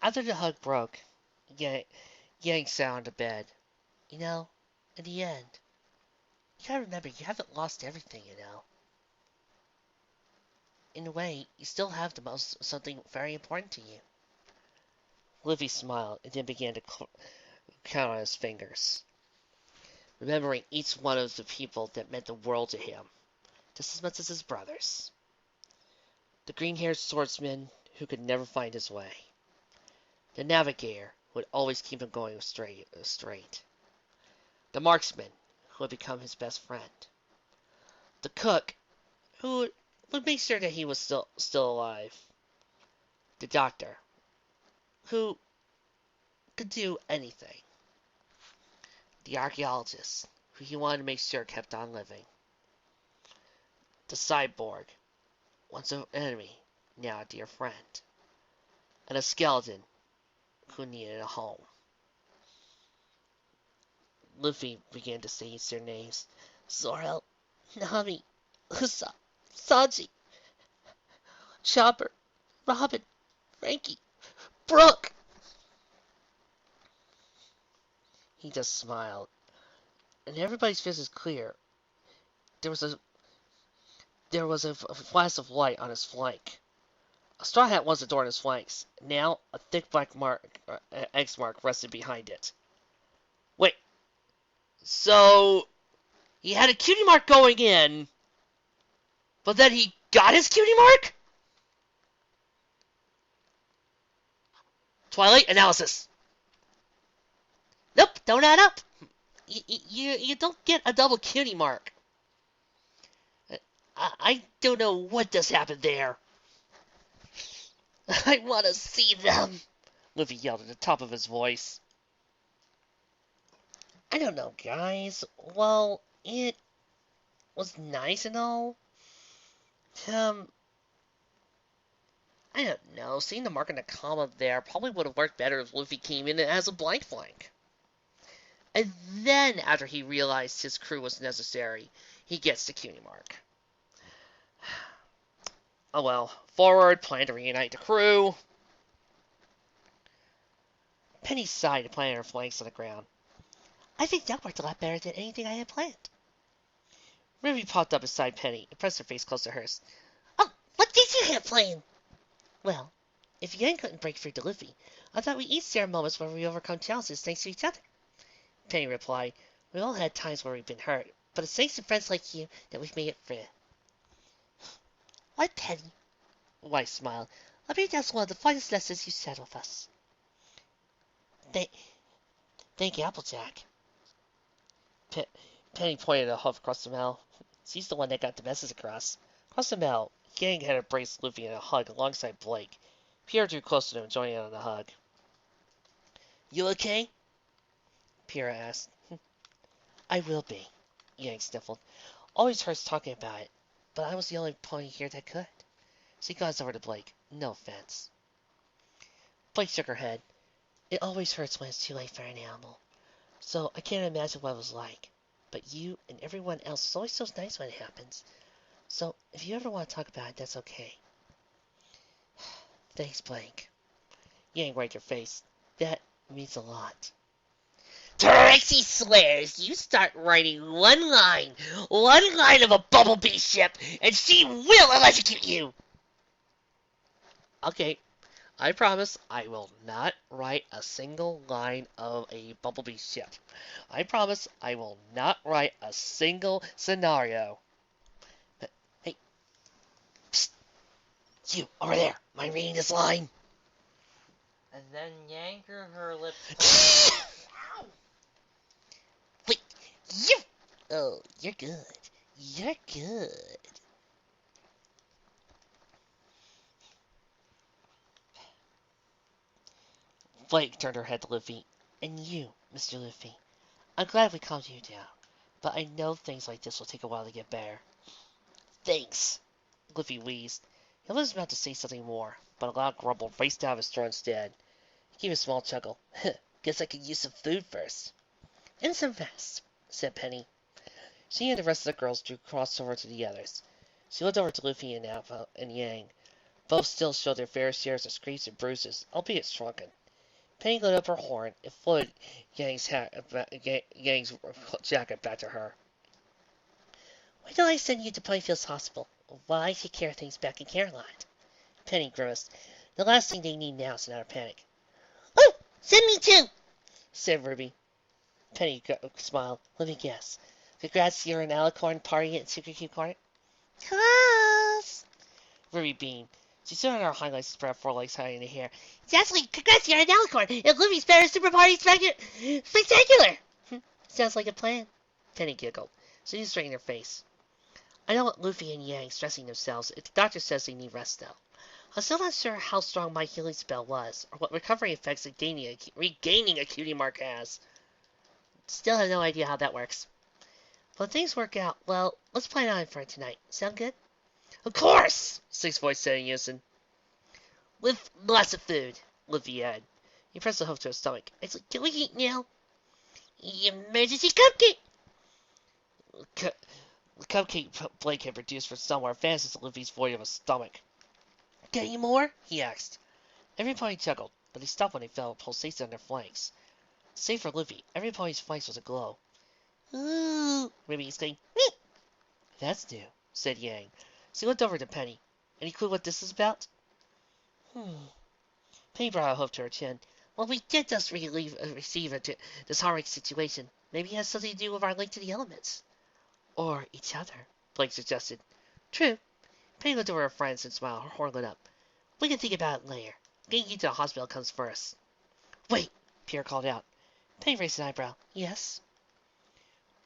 After the hug broke, Yang sat on the bed. You know, in the end, you gotta remember, you haven't lost everything, you know. In a way, you still have something very important to you. Luffy smiled and then began to count on his fingers, remembering each one of the people that meant the world to him, just as much as his brothers. The green-haired swordsman who could never find his way. The navigator who would always keep him going straight. The marksman who would become his best friend. The cook who would make sure that he was still alive. The doctor who could do anything. The archaeologist who he wanted to make sure kept on living. The cyborg, once an enemy, now a dear friend. And a skeleton who needed a home. Luffy began to say their names. Zoro, Nami, Usopp, Sanji, Chopper, Robin, Frankie, Brooke. He just smiled. And everybody's face is clear. There was a flash of light on his flank. A straw hat once adorned his flanks. Now, a thick black X mark rested behind it. Wait. So, he had a cutie mark going in, but then he got his cutie mark? Twilight analysis. Nope, don't add up. You don't get a double cutie mark. I don't know what just happened there. I want to see them, Luffy yelled at the top of his voice. I don't know, guys. Well, it was nice and all. I don't know. Seeing the mark in the comma there probably would have worked better if Luffy came in as a blind flank. And then, after he realized his crew was necessary, he gets the cutie mark. Oh well. Forward, plan to reunite the crew. Penny sighed and planted her flanks on the ground. I think that worked a lot better than anything I had planned. Ruby popped up beside Penny and pressed her face close to hers. Oh, what did you have planned? Well, if Yang couldn't break free to Luffy, I thought we each share moments where we overcome challenges thanks to each other. Penny replied, we all had times where we've been hurt, but it's thanks to friends like you that we've made it through. Why, Penny? White smiled. I bet that's one of the finest lessons you said with us. Thank you, Applejack. Penny pointed a hoof across the mall. She's the one that got the message across. Across the mall, Yang had embraced Luffy in a hug alongside Blake. Pierre drew close to him, joining in on the hug. You okay? Pierre asked. I will be, Yang sniffled. Always hurts talking about it, but I was the only pony here that could. She glanced over to Blake. No offense. Blake shook her head. It always hurts when it's too late for an animal. So I can't imagine what it was like. But you and everyone else is always so nice when it happens. So if you ever want to talk about it, that's okay. Thanks, Blake. Yang wiped her face. That means a lot. Trixie swears you start writing one line of a bumblebee ship, and she will electrocute you. Okay, I promise I will not write a single line of a bumblebee ship. I promise I will not write a single scenario. But, hey, psst, you over there, am I reading this line? And then Yang grew her lips. Ow! Wait, you! Oh, you're good. You're good. Blake turned her head to Luffy. And you, Mr. Luffy. I'm glad we calmed you down, but I know things like this will take a while to get better. Thanks, Luffy wheezed. He was about to say something more, but a loud grumble raced out of his throat instead. He gave a small chuckle. Guess I could use some food first. And some rest, said Penny. She and the rest of the girls drew crossed over to the others. She looked over to Luffy and Alpha and Yang. Both still showed their fair shares of scrapes and bruises, albeit shrunken. Penny lit up her horn and floated Yang's jacket back to her. Why don't I send you to Ponyfield's hospital while I take care of things back in Caroline? Penny grimaced. The last thing they need now is another panic. Oh, send me too, said Ruby. Penny smiled. Let me guess. Congrats, you're an alicorn party at Secret Cube Corner? Close! Ruby beamed. She stood on her hind legs and spread four legs high in the air. Exactly! Congrats, you're an alicorn! And Luffy's better super party spectacular! Sounds like a plan. Penny giggled. She just straightened her face. I know what Luffy and Yang stressing themselves. The doctor says they need rest, though. I'm still not sure how strong my healing spell was, or what recovery effects regaining a cutie mark has. Still have no idea how that works. But if things work out, well, let's plan on it for tonight. Sound good? Of course! Six voice said in unison. With lots of food, Luffy added. He pressed the hoof to his stomach. Excellent. Can we eat now? Emergency cupcake! The cupcake Blake had produced for somewhere advances Luffy's void of a stomach. Got any more? He asked. Every pony chuckled, but they stopped when they felt a pulsation on their flanks. Save for Luffy, every pony's flanks was aglow. Ooh! Ruby exclaimed. Meep! That's new, said Yang. She looked over to Penny. Any clue what this is about? Penny brought a hoof to her chin. Well, we did just receive this horrific situation. Maybe it has something to do with our link to the elements. Or each other, Blake suggested. True. Penny looked over her friends and smiled, her horn lit up. We can think about it later. Getting you to the hospital comes first. Wait, Pierre called out. Penny raised an eyebrow. Yes?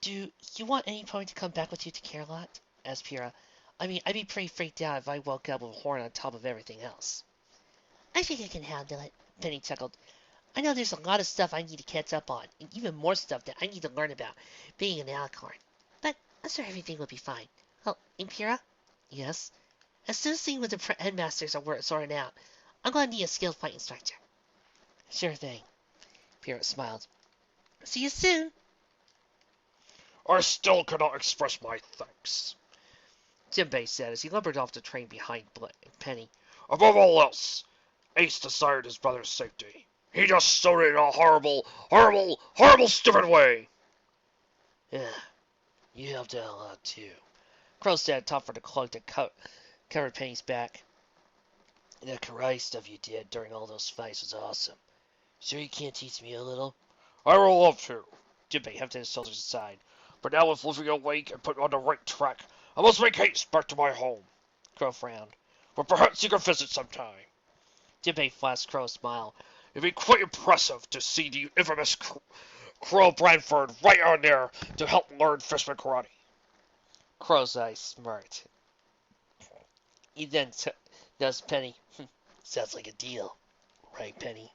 Do you want any pony to come back with you to Carolot? Asked Pierre. I mean, I'd be pretty freaked out if I woke up with a horn on top of everything else. I think I can handle it, Penny chuckled. I know there's a lot of stuff I need to catch up on, and even more stuff that I need to learn about being an alicorn. But I'm sure everything will be fine. Oh, Impera? Yes? As soon as things with the headmasters are sorted out, I'm going to need a skilled fight instructor. Sure thing. Pierre smiled. See you soon. I still cannot express my thanks. Jinbei said as he lumbered off the train behind Penny. Above all else, Ace desired his brother's safety. He just stowed it in a horrible, horrible, horrible, stupid way. Yeah, you helped out a lot too. Crow said, tough for the cloak that covered Penny's back. And that karate stuff you did during all those fights was awesome. Sure you can't teach me a little? I would love to, Jinbei hefted his shoulders aside. but now with Luffy awake and put on the right track, I must make haste back to my home. Crow frowned. But perhaps you can visit sometime. Jinbei flashed Crow a smile. It'd be quite impressive to see the infamous Crow Branford right on there to help learn fishman karate. Crow's eyes smirked. He then noticed Penny. Sounds like a deal. Right, Penny?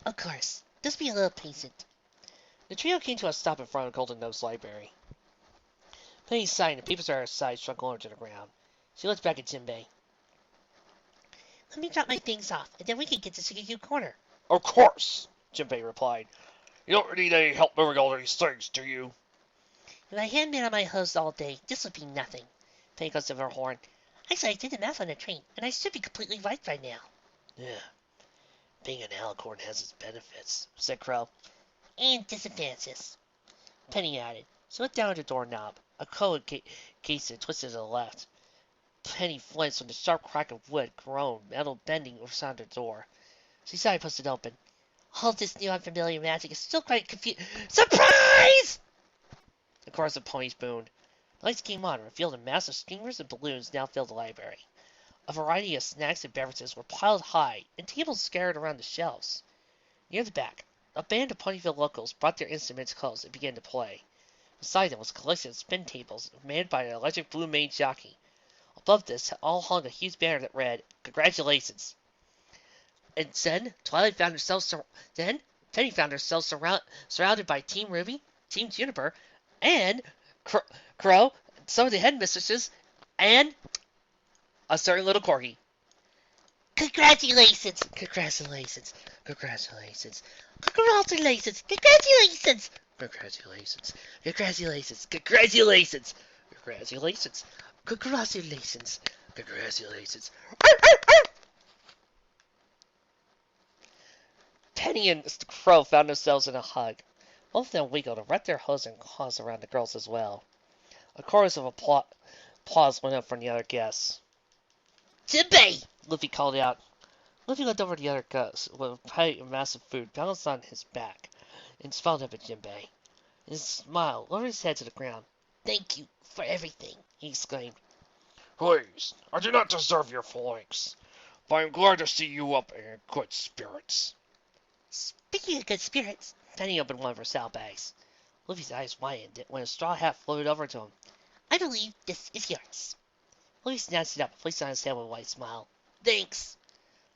Of course. Just be a little patient. The trio came to a stop in front of Golden Nose Library. Penny sighed and the papers at her side struck lower to the ground. She looked back at Jinbei. Let me drop my things off, and then we can get to Sugaku Corner. Of course, Jinbei replied. You don't need any help moving all these things, do you? If I hadn't been on my hose all day, this would be nothing. Penny goes to her horn. Actually, I did the math on the train, and I should be completely right by now. Yeah. Being an alicorn has its benefits, said Crow. And disadvantages. Penny added. She looked down at the doorknob. A code case twisted to the left. Penny flinched when the sharp crack of wood groaned, metal bending beside the door. She sighed and pushed it open. All this new unfamiliar magic is still quite confusing. Surprise! The chorus of ponies boomed. The lights came on and revealed a mass of streamers and balloons now filled the library. A variety of snacks and beverages were piled high, and tables scattered around the shelves. Near the back, a band of Ponyville locals brought their instruments close and began to play. Beside them was a collection of spin tables manned by an electric blue mane jockey. Above this all hung a huge banner that read, "Congratulations." And then Penny found herself surrounded by Team Ruby, Team Juniper, and Crow, some of the headmistresses, and a certain little corgi. Congratulations! Congratulations! Congratulations! Congratulations! Congratulations! Congratulations! Congratulations! Congratulations! Congratulations! Congratulations! Congratulations! Penny and Crow found themselves in a hug. Both of them wiggled and wrapped their hooves and claws around the girls as well. A chorus of applause went up from the other guests. Jinbei! Luffy called out. Luffy looked over the other guests with a plate of massive food balanced on his back and smiled up at Jinbei. In his smile, lowered his head to the ground. Thank you for everything, He exclaimed. Please, I do not deserve your thanks, but I'm glad to see you up in good spirits. Speaking of good spirits, Penny opened one of her saddlebags. Luffy's eyes widened when a straw hat floated over to him. I believe this is yours. Luffy snatched it up and placed it on his head with a wide smile. Thanks.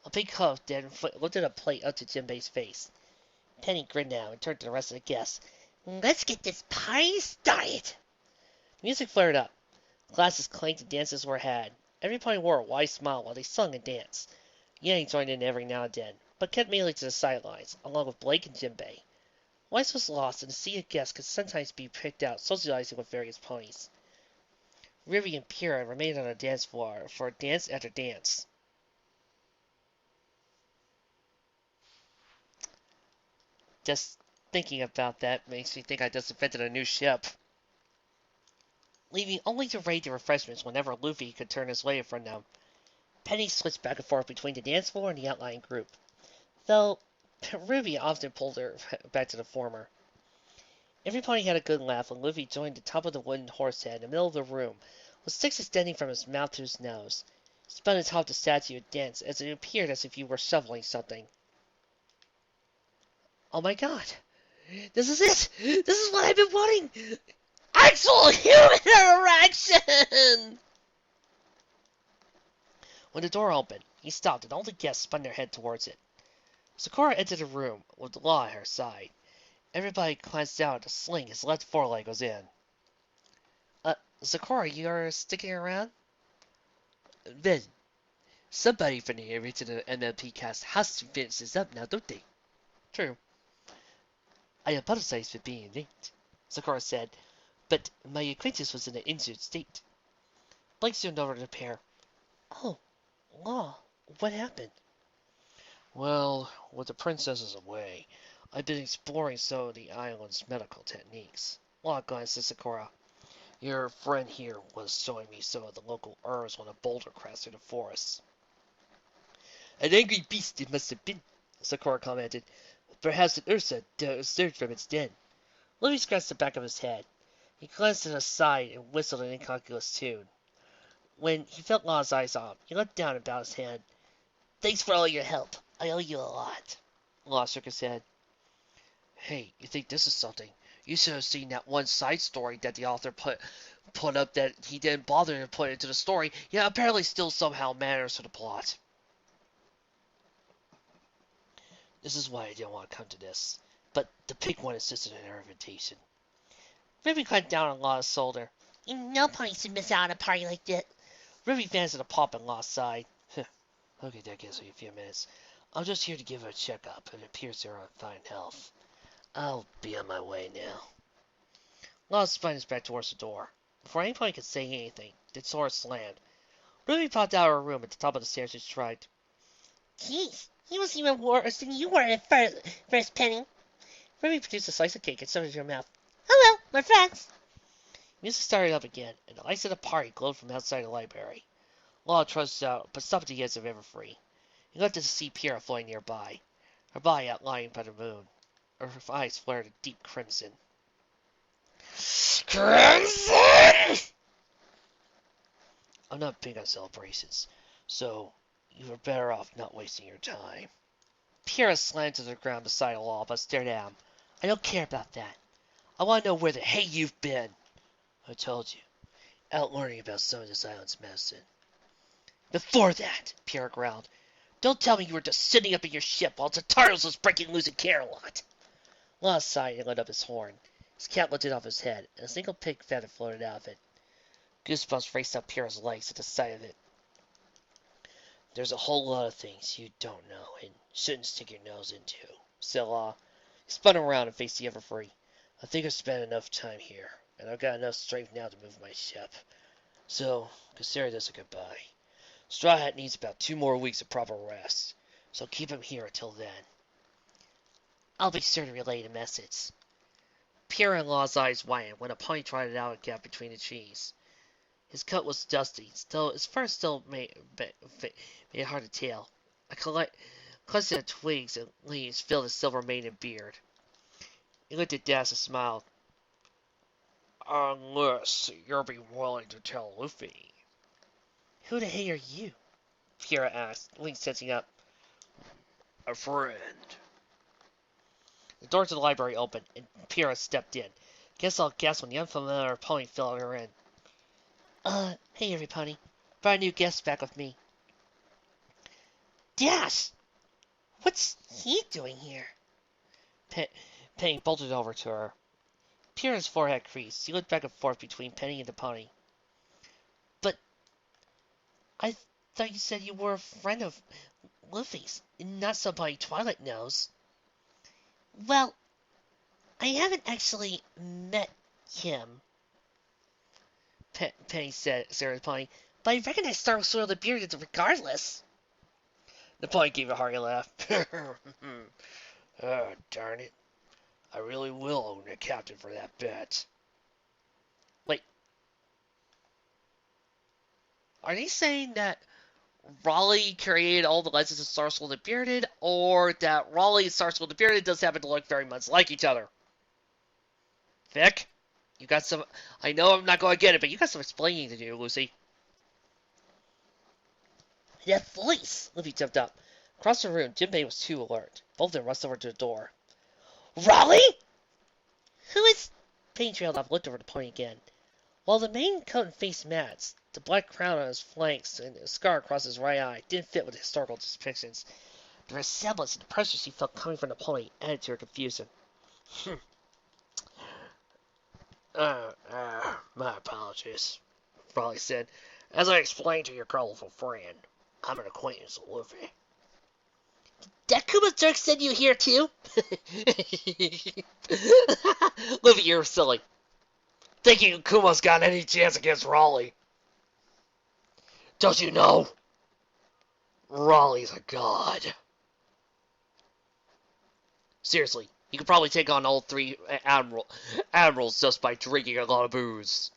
A big huff then lifted a plate up to Jinbei's face. Penny grinned now and turned to the rest of the guests. Let's get this party started. The music flared up. Glasses clanked and dances were had. Every pony wore a wide smile while they sung and danced. Yang joined in every now and then, but kept mainly to the sidelines, along with Blake and Jinbei. Weiss was lost, and the sea of guests could sometimes be picked out socializing with various ponies. Ruby and Pyrrha remained on the dance floor for dance after dance. Just thinking about that makes me think I just invented a new ship. Leaving only to raid the refreshments whenever Luffy could turn his way from them. Penny switched back and forth between the dance floor and the outlying group, though Ruby often pulled her back to the former. Every pony had a good laugh when Luffy joined the top of the wooden horse head in the middle of the room, with sticks extending from his mouth to his nose. He spun atop the statue and danced as it appeared as if he were shoveling something. Oh my god! This is it! This is what I've been wanting! Actual human interaction! When the door opened, he stopped and all the guests spun their head towards it. Zecora entered the room with the law at her side. Everybody glanced down at the sling his left foreleg was in. Zecora, you're sticking around? Then, somebody from the area to the MLP cast has to finish this up now, don't they? True. I apologize for being late, Zecora said, but my acquaintance was in an injured state. Blake soon over to the pair. Oh, Law, what happened? Well, with the princesses away, I've been exploring some of the island's medical techniques. Law glanced at Zecora. Your friend here was showing me some of the local herbs when a boulder crashed through the forest. An angry beast it must have been, Zecora commented. Perhaps an Ursa stirred from its den. Luffy scratched the back of his head. He glanced to the side and whistled an incongruous tune. When he felt Law's eyes on him, he looked down and bowed his head. Thanks for all your help. I owe you a lot. Law shook his head. Hey, you think this is something? You should have seen that one side story that the author put up that he didn't bother to put into the story, yet apparently still somehow matters to the plot. This is why I didn't want to come to this. But the pink one insisted on her invitation. Ruby climbed down on Law's shoulder. No pony should miss out on a party like that. Ruby advanced to a pop on Law's side. Okay, that gives me a few minutes. I'm just here to give her a checkup, and it appears they're in fine health. I'll be on my way now. Law spun his back towards the door. Before anybody could say anything, the door slammed. Ruby popped out of her room at the top of the stairs and shrugged. Jeez, he was even worse than you were at first, Penny. Ruby produced a slice of cake and shoved it into her mouth. Hello, my friends. Music started up again, and the lights of the party glowed from outside the library. Law trudged out, but stopped at the edge of Everfree. He looked to see Pierre floating nearby, her body outlined by the moon. Her eyes flared a deep crimson. Crimson! I'm not big on celebrations, so you were better off not wasting your time. Pierre slammed to the ground beside Law, but stared at him. I don't care about that. I want to know where the hell you've been. I told you. Out learning about some of this island's medicine. Before that, Pierre growled. Don't tell me you were just sitting up in your ship while Tartars was breaking loose in Carolot. Law sighed and lit up his horn. His cap lifted off his head, and a single pink feather floated out of it. Goosebumps raced up Pierre's legs at the sight of it. There's a whole lot of things you don't know and shouldn't stick your nose into, said Law. He spun around and faced the Everfree. I think I've spent enough time here, and I've got enough strength now to move my ship. So, consider this a goodbye. Straw Hat needs about 2 more weeks of proper rest, so keep him here until then. I'll be sure to relay the message. Pierre and Law's eyes widened when a pony trotted out a gap between the trees. His coat was dusty, still his fur still made it hard to tell. A cluster of twigs and leaves filled his silver-maned beard. He looked at Dash and smiled. Unless you're be willing to tell Luffy. Who the hell are you? Pierre asked, Link sensing up. A friend. The door to the library opened, and Pierre stepped in. Guess I'll guess when the unfamiliar pony filled her in. Hey everybody. Brought a new guest back with me. Dash! What's he doing here? Penny bolted over to her. Pierre's forehead creased. He looked back and forth between Penny and the pony. But I thought you said you were a friend of Luffy's, not somebody Twilight knows. Well, I haven't actually met him, Penny said to the pony, but I recognize Star Soil the Bearded regardless. The pony gave a hearty laugh. Oh, darn it. I really will own the captain for that bet. Wait. Are they saying that Raleigh created all the legends of Star Soul the Bearded, or that Raleigh and Star Soul the Bearded does happen to look very much like each other? Vic, you got some... I know I'm not going to get it, but you got some explaining to do, Lucy. That voice! Luffy jumped up. Across the room, Jinbei was too alert. Both of them rushed over to the door. Raleigh? Who is... Penny trailed off, looked over the pony again. While the main coat and face matched, the black crown on his flanks and the scar across his right eye didn't fit with the historical depictions. The resemblance and the pressure she felt coming from the pony added to her confusion. My apologies, Raleigh said. As I explained to your colorful friend, I'm an acquaintance of Luffy. That Kuma jerk sent you here too? Luffy, you're silly. thinking Kuma's got any chance against Raleigh. Don't you know? Raleigh's a god. Seriously, you could probably take on all three admirals just by drinking a lot of booze.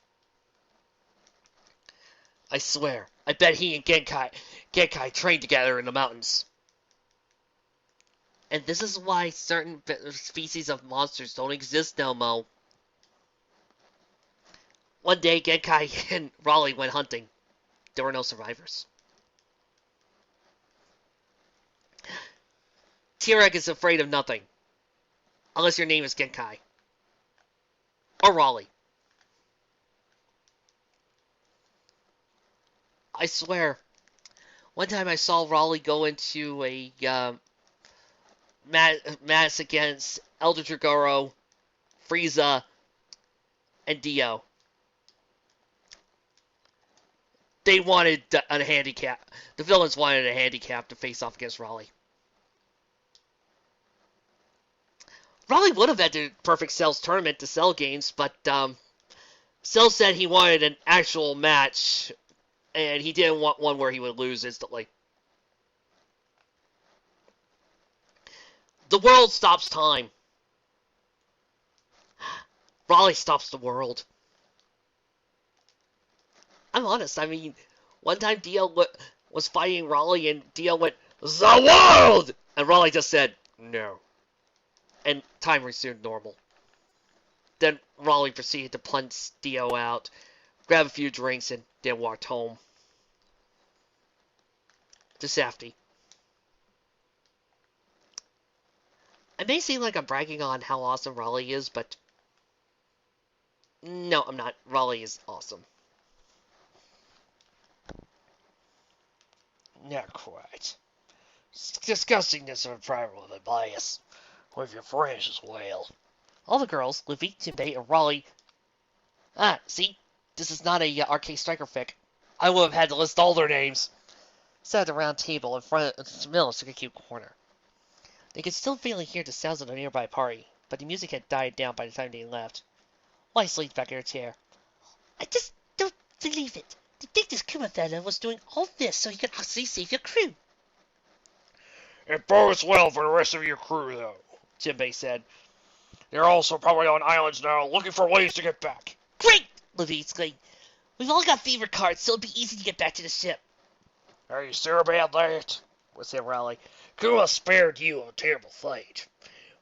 I swear, I bet he and Genkai trained together in the mountains. And this is why certain species of monsters don't exist no more. One day, Genkai and Raleigh went hunting. There were no survivors. T-Rex is afraid of nothing. Unless your name is Genkai. Or Raleigh. I swear, one time I saw Raleigh go into a match against Elder Dragoro, Frieza, and Dio. They wanted a handicap. The villains wanted a handicap to face off against Raleigh. Raleigh would have had the Perfect Cells tournament to Cell games, but Cell said he wanted an actual match, and he didn't want one where he would lose instantly. The world stops time. Raleigh stops the world. I'm honest, I mean, one time Dio was fighting Raleigh, and Dio went, "The world!" And Raleigh just said, "No." And time resumed normal. Then Raleigh proceeded to plunge Dio out, grab a few drinks, and then walked home. To safety. It may seem like I'm bragging on how awesome Raleigh is, but no, I'm not. Raleigh is awesome. Not quite. Discussing this in private with a bias. With your friends as well. All the girls, Luffy, Jinbei, and Raleigh. See? This is not a arcade striker fic. I would have had to list all their names. Sat at the round table in front of the middle of the cute corner. They could still faintly hear the sounds of the nearby party, but the music had died down by the time they left. Why leaned back in her chair. I just don't believe it. To think this Kuma fella was doing all this so he could actually save your crew. It bodes well for the rest of your crew, though, Jinbei said. They're also probably on islands now, looking for ways to get back. Great! Luffy exclaimed. We've all got favorite cards, so it'll be easy to get back to the ship. Are you sure about that? Said Raleigh. Kuma spared you a terrible fight.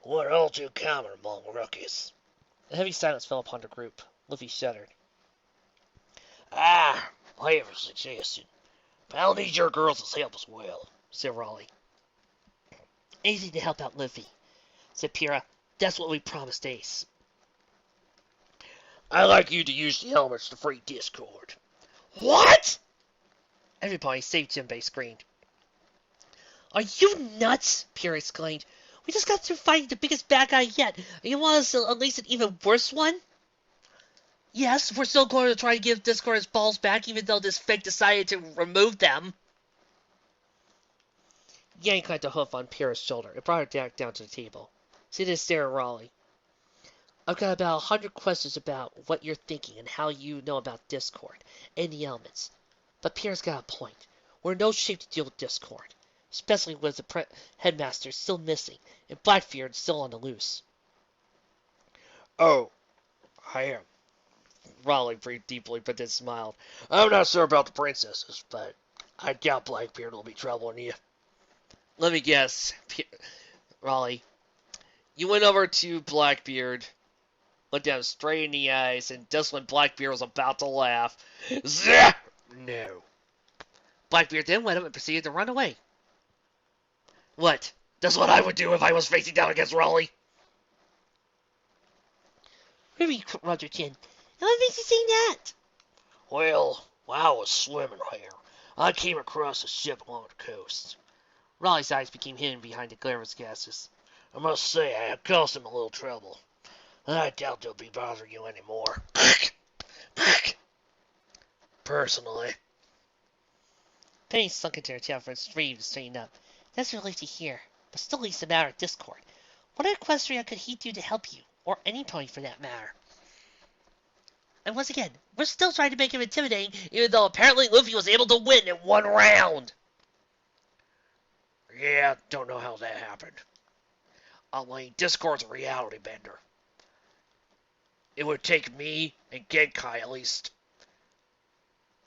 One all too common among rookies. A heavy silence fell upon the group. Luffy shuddered. I have a suggestion. But I'll need your girls' help as well, said Raleigh. Anything to help out Luffy, said Pyrrha. That's what we promised Ace. I'd like you to use the helmets to free Discord. What? Everybody save Jinbei screamed. Are you nuts? Pyrrha exclaimed. We just got through fighting the biggest bad guy yet. You want us to unleash an even worse one? Yes, we're still going to try to give Discord his balls back, even though this fake decided to remove them. Yang clamped a hoof on Pyrrha's shoulder. It brought her down to the table. She didn't stare at Raleigh. I've got about 100 questions about what you're thinking and how you know about Discord and the elements. But Pyrrha's got a point. We're in no shape to deal with Discord, especially with the headmaster still missing and Blackbeard still on the loose. Oh, I am. Raleigh breathed deeply, but then smiled. I'm not sure about the princesses, but I doubt Blackbeard will be troubling you. Let me guess, Raleigh. You went over to Blackbeard, looked down straight in the eyes, and just when Blackbeard was about to laugh, Zah! No. Blackbeard then went up and proceeded to run away. What? That's what I would do if I was facing down against Raleigh. Ruby rubbed her chin. Now what makes you say that? Well, while I was swimming here, I came across a ship along the coast. Raleigh's eyes became hidden behind the glare of his glasses. I must say I had caused him a little trouble. I doubt they'll be bothering you anymore. Personally. Penny sunk into her tail for a stream to straighten up. That's relief to hear, but still leaves the matter of Discord. What Equestria could he do to help you, or any pony for that matter? And once again, we're still trying to make him intimidating, even though apparently Luffy was able to win in one round. Yeah, don't know how that happened. Discord's a reality bender. It would take me and Genkai at least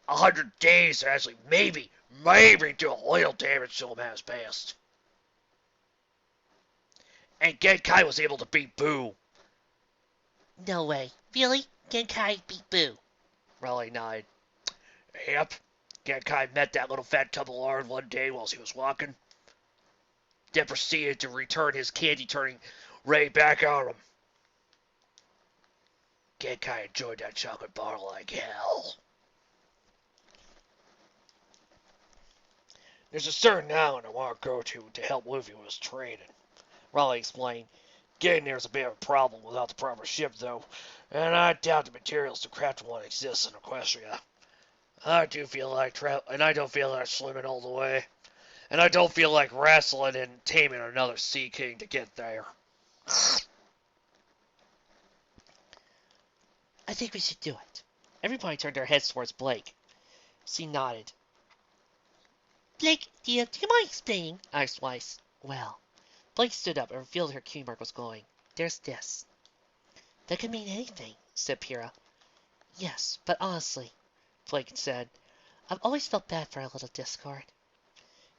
100 days to actually maybe do a little damage to him at his best. And Genkai was able to beat Boo. No way. Really? Genkai beat Boo. Raleigh nodded. Yep. Genkai met that little fat tub of lard one day while he was walking. Then proceeded to return his candy turning ray back on him. Genkai enjoyed that chocolate bar like hell. There's a certain island I want to go to help Luffy with his training, Raleigh explained. Getting there's a bit of a problem without the proper ship, though, and I doubt the materials to craft one exists in Equestria. I don't feel like swimming all the way, and I don't feel like wrestling and taming another Sea King to get there. I think we should do it. Everybody turned their heads towards Blake. She nodded. Blake, dear, do you mind explaining? Asked Weiss. Well, Blake stood up and revealed her cue mark was glowing. There's this. That could mean anything, said Pyrrha. Yes, but honestly, Blake said, I've always felt bad for our little Discord.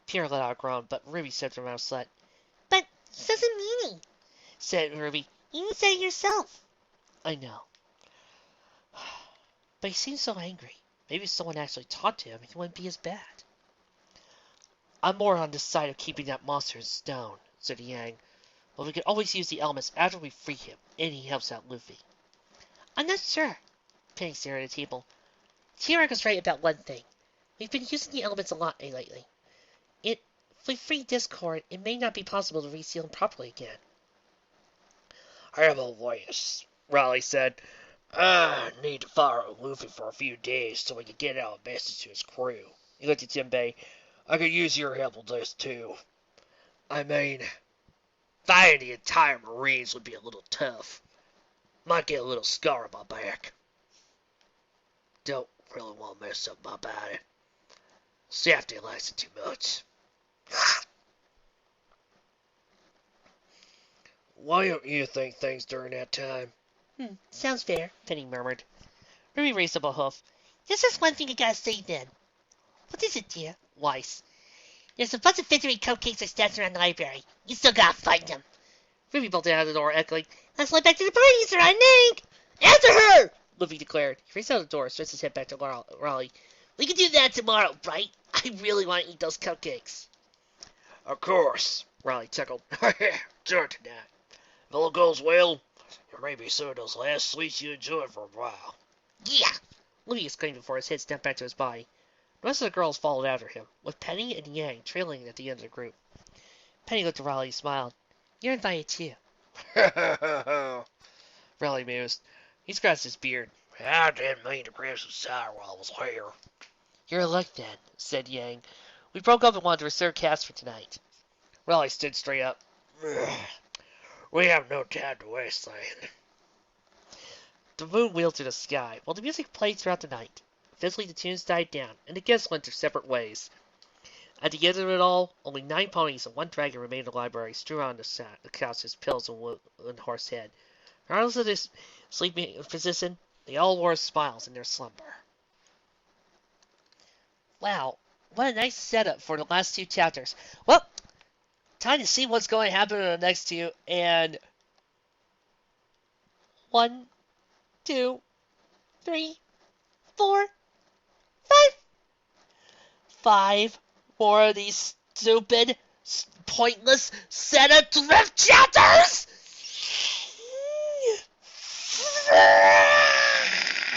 Pyrrha let out a groan, but Ruby said to her mouth slut. But he doesn't mean it, said Ruby. You said it yourself. I know. But he seems so angry. Maybe if someone actually talked to him, he wouldn't be as bad. I'm more on the side of keeping that monster in stone, said Yang. But we can always use the elements after we free him, and he helps out Luffy. I'm not sure, Penny stared at the table. T-Rex was right about one thing. We've been using the elements a lot lately. If we free Discord, it may not be possible to reseal him properly again. I have a voice, Raleigh said. I need to follow Luffy for a few days so we can get out a message to his crew. He looked at Jinbei. I could use your help with this, too. I mean, fighting the entire Marines would be a little tough. Might get a little scar on my back. Don't really want to mess up my body. Safety likes it too much. Why don't you think things during that time? Sounds fair, Penny murmured. Ruby raised up a hoof. There's just one thing I gotta say then. What is it, dear? Weiss. There's a bunch of victory cupcakes that stashed around the library. You still gotta find them. Ruby bolted out of the door, echoing, Let's fly back to the party, Sir Nick! Answer her! Luffy declared. He raced out the door, stretched his head back to Raleigh. We can do that tomorrow, right? I really want to eat those cupcakes. Of course, Raleigh chuckled. Sure tonight. If all goes well, there may be some of those last sweets you enjoyed for a while. Yeah! Luffy exclaimed before his head snapped back to his body. The rest of the girls followed after him, with Penny and Yang trailing at the end of the group. Penny looked at Raleigh and smiled. You're invited too. Raleigh mused. He scratched his beard. I didn't mean to grab some cider while I was here. You're in luck then, said Yang. We broke up and wanted to reserve cast for tonight. Raleigh stood straight up. We have no time to waste then. The moon wheeled through the sky, while the music played throughout the night. Eventually the tunes died down, and the guests went their separate ways. At the end of it all, only 9 ponies and 1 dragon remained in the library, strewn on the couches, pillows, and horse head. Regardless of their sleeping position, they all wore smiles in their slumber. Wow, what a nice setup for the last 2 chapters. Well, time to see what's going to happen in the next 2, and 1, 2, 3, 4, 5. 5 more of these stupid, pointless set of drift chapters!